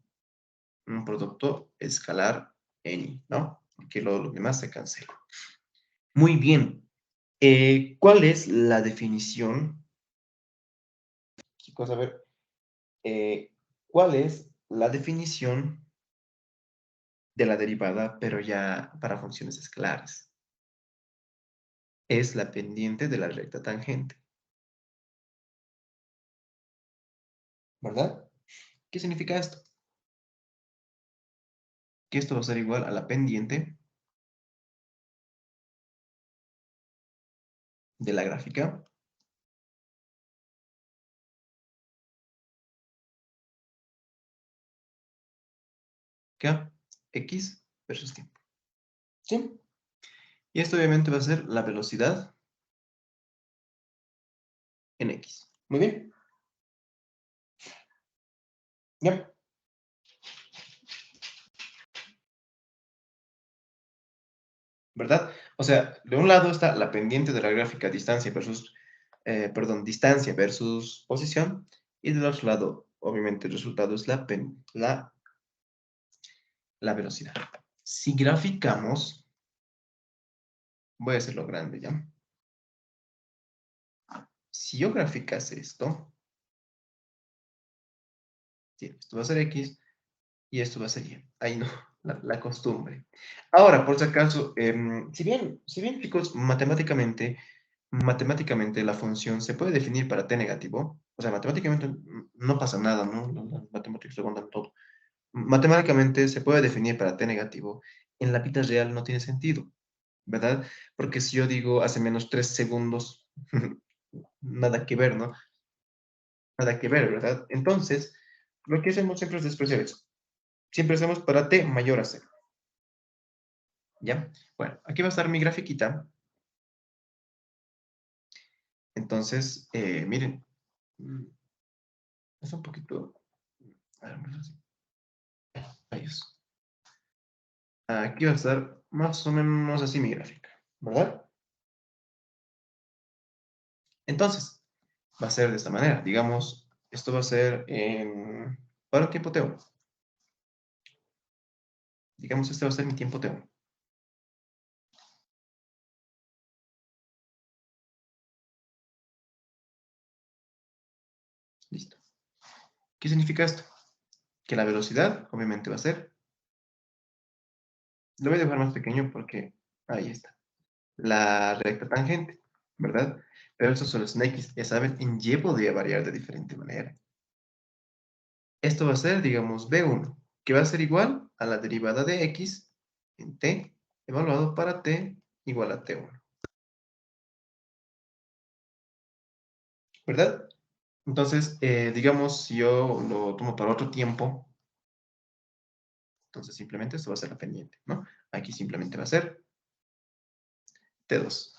escalar en y, ¿no? Porque lo demás se cancela. Muy bien. ¿Cuál es la definición? Chicos, a ver. ¿Cuál es la definición de la derivada, pero ya para funciones escalares? Es la pendiente de la recta tangente. ¿Verdad? ¿Qué significa esto? Que esto va a ser igual a la pendiente de la gráfica K, X versus tiempo. ¿Sí? Y esto obviamente va a ser la velocidad en X. Muy bien. ¿Ya? ¿Verdad? O sea, de un lado está la pendiente de la gráfica distancia versus, distancia versus posición, y del otro lado, obviamente, el resultado es la velocidad. Si graficamos, voy a hacerlo grande, ¿ya? Si yo graficase esto, sí, esto va a ser X y esto va a ser Y. Ahí no, la costumbre. Ahora, por si acaso, si bien, chicos, matemáticamente la función se puede definir para t negativo, o sea, matemáticamente no pasa nada, ¿no? Las matemáticas lo aguantan todo. Matemáticamente se puede definir para t negativo, en la vida real no tiene sentido, ¿verdad? Porque si yo digo hace menos 3 segundos, nada que ver, ¿no? Nada que ver, ¿verdad? Entonces, lo que hacemos siempre es despreciar eso. Siempre hacemos para t mayor a 0. ¿Ya? Bueno, aquí va a estar mi grafiquita. Entonces, miren, es un poquito... A ver, vamos así. Rayos. Aquí va a estar más o menos así mi gráfica, ¿verdad? Entonces, va a ser de esta manera. Digamos, esto va a ser para un tiempo t1. Digamos, este va a ser mi tiempo t1. Listo. ¿Qué significa esto? Que la velocidad, obviamente, va a ser... Lo voy a dejar más pequeño porque ahí está. La recta tangente, ¿verdad? Pero eso solo es en X. Ya saben, en Y podría variar de diferente manera. Esto va a ser, digamos, B1, que va a ser igual a la derivada de X en T, evaluado para T igual a T1. ¿Verdad? Entonces, digamos, si yo lo tomo para otro tiempo, entonces simplemente esto va a ser la pendiente, ¿no? Aquí simplemente va a ser T2.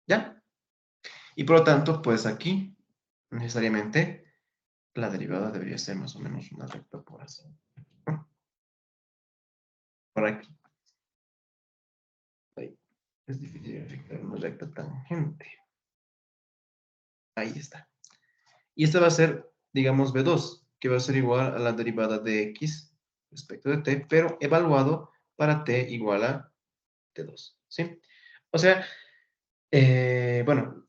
¿Ya? Y por lo tanto, pues aquí, necesariamente, la derivada debería ser más o menos una recta por así, ¿no? Por aquí. Ahí. Es difícil identificar una recta tangente. Ahí está. Y esta va a ser, digamos, B2, que va a ser igual a la derivada de X respecto de T, pero evaluado para T igual a T2, ¿sí? O sea, bueno,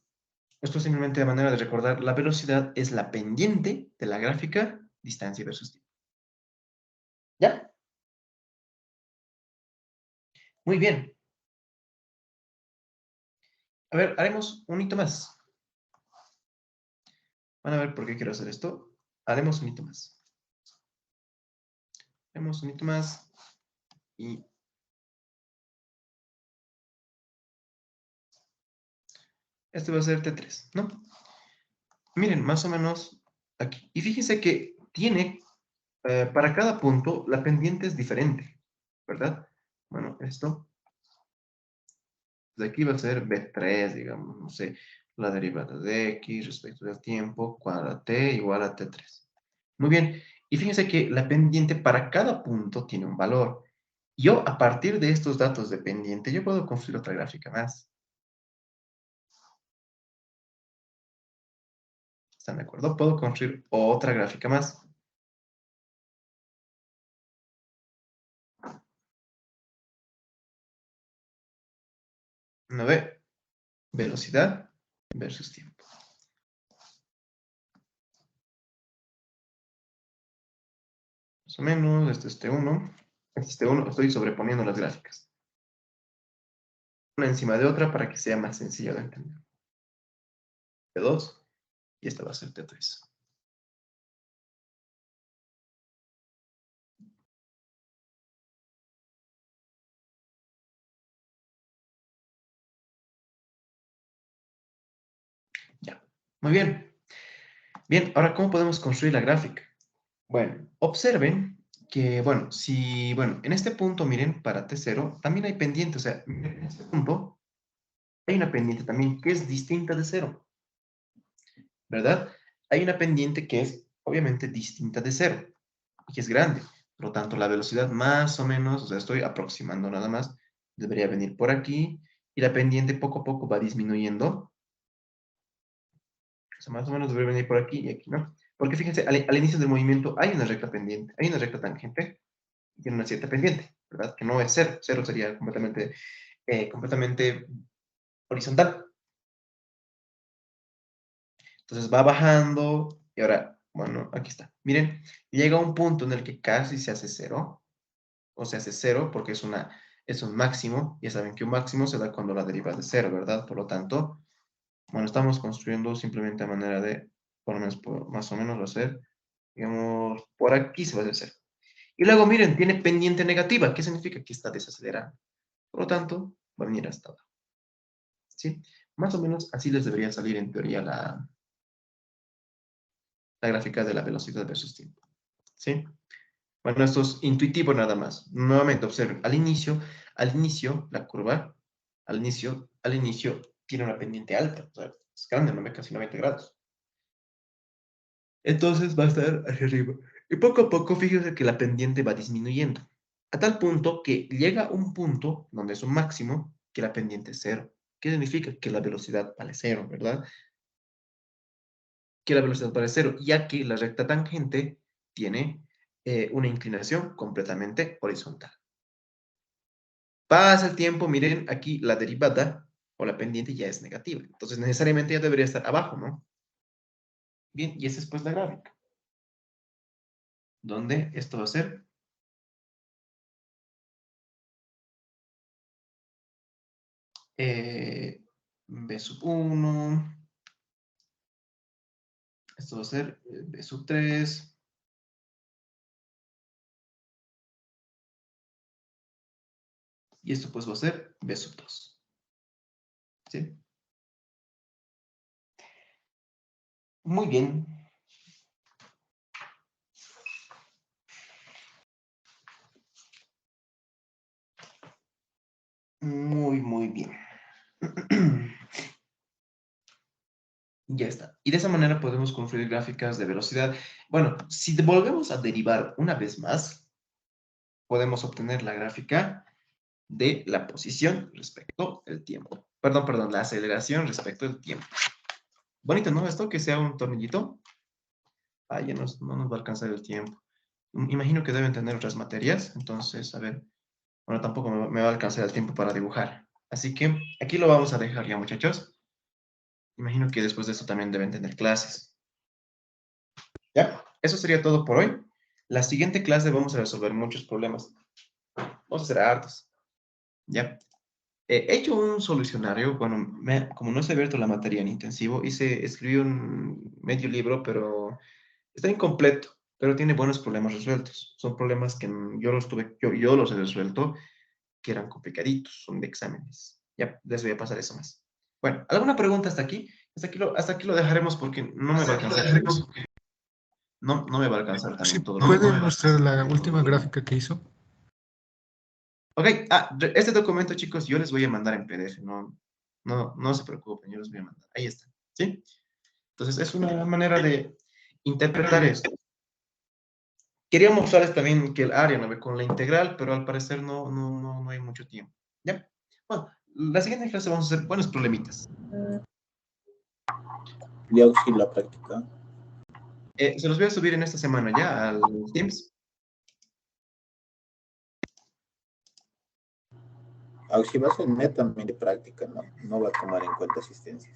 esto es simplemente de manera de recordar, la velocidad es la pendiente de la gráfica distancia versus tiempo. ¿Ya? Muy bien. A ver, haremos un hito más. Van a ver por qué quiero hacer esto. Haremos un hito más. Haremos un hito más y... este va a ser T3, ¿no? Miren, más o menos aquí. Y fíjense que tiene, para cada punto, la pendiente es diferente, ¿verdad? Bueno, esto de aquí va a ser B3, digamos, no sé, la derivada de X respecto del tiempo, cuadra T igual a T3. Muy bien, y fíjense que la pendiente para cada punto tiene un valor. Yo, a partir de estos datos de pendiente, yo puedo construir otra gráfica más. ¿Están de acuerdo? Puedo construir otra gráfica más. ¿No ve? Velocidad versus tiempo. Más o menos, este es T1. Este es T1, estoy sobreponiendo las gráficas. Una encima de otra para que sea más sencillo de entender. T2 y esta va a ser T3. Ya, muy bien. Bien, ahora, ¿cómo podemos construir la gráfica? Bueno, observen que, bueno, en este punto, miren, para T0, también hay pendiente, o sea, en este punto hay una pendiente también que es distinta de 0, ¿verdad? Hay una pendiente que es, obviamente, distinta de 0 y que es grande. Por lo tanto, la velocidad más o menos, o sea, estoy aproximando nada más, debería venir por aquí y la pendiente poco a poco va disminuyendo. O sea, más o menos debería venir por aquí y aquí, ¿no? Porque fíjense, al inicio del movimiento hay una recta pendiente, hay una recta tangente y tiene una cierta pendiente, ¿verdad? Que no es 0. 0 sería completamente horizontal. Entonces va bajando y ahora, bueno, aquí está. Miren, llega un punto en el que casi se hace 0, o se hace 0 porque es un máximo. Ya saben que un máximo se da cuando la deriva es de 0, ¿verdad? Por lo tanto, bueno, estamos construyendo simplemente a manera de, por lo menos, más o menos va a ser, digamos, por aquí se va a hacer 0. Y luego, miren, tiene pendiente negativa. ¿Qué significa? Que está desacelerando. Por lo tanto, va a venir hasta abajo. ¿Sí? Más o menos así les debería salir en teoría la gráfica de la velocidad versus tiempo. ¿Sí? Bueno, esto es intuitivo nada más. Nuevamente, observen, al inicio, la curva, al inicio, tiene una pendiente alta. O sea, es grande, no me casi 90 grados. Entonces va a estar hacia arriba. Y poco a poco, fíjense que la pendiente va disminuyendo. A tal punto que llega un punto donde es un máximo que la pendiente es 0. ¿Qué significa? Que la velocidad vale 0, ¿verdad? Que la velocidad vale 0, ya que la recta tangente tiene una inclinación completamente horizontal. Pasa el tiempo, miren, aquí la derivada o la pendiente ya es negativa. Entonces, necesariamente ya debería estar abajo, ¿no? Bien, y esa es pues la gráfica. Donde esto va a ser B sub 1. Esto va a ser B sub 3. Y esto pues va a ser B sub 2. ¿Sí? Muy bien. Muy, muy bien. Ya está. Y de esa manera podemos construir gráficas de velocidad. Bueno, si volvemos a derivar una vez más, podemos obtener la gráfica de la posición respecto al tiempo. Perdón, la aceleración respecto al tiempo. Bonito, ¿no? Esto que sea un tornillito. Ah, ya no nos va a alcanzar el tiempo. Imagino que deben tener otras materias. Entonces, a ver. Bueno, tampoco me va a alcanzar el tiempo para dibujar. Así que aquí lo vamos a dejar ya, muchachos. Imagino que después de eso también deben tener clases. ¿Ya? Eso sería todo por hoy. La siguiente clase vamos a resolver muchos problemas. Vamos a hacer hartos. ¿Ya? He hecho un solucionario, bueno, como no se ha abierto la materia en intensivo, escribí un medio libro, pero está incompleto, pero tiene buenos problemas resueltos. Son problemas que yo los he resuelto, que eran complicaditos, son de exámenes. Ya, les voy a pasar eso más. Bueno, ¿alguna pregunta hasta aquí? Hasta aquí lo dejaremos porque no me va a alcanzar. No me va a alcanzar Sí, también todo lo que... ¿puede mostrar la última gráfica que hizo? Ok, este documento, chicos, yo les voy a mandar en PDF, no se preocupen, yo les voy a mandar. Ahí está, ¿sí? Entonces, es una manera de interpretar esto. Quería mostrarles también que el área no ve con la integral, pero al parecer no hay mucho tiempo. ¿Ya? Bueno, la siguiente clase vamos a hacer buenos problemitas. Ya Oxy la práctica. Se los voy a subir en esta semana ya al Teams. Oxy va a ser netamente práctica, no va a tomar en cuenta asistencias.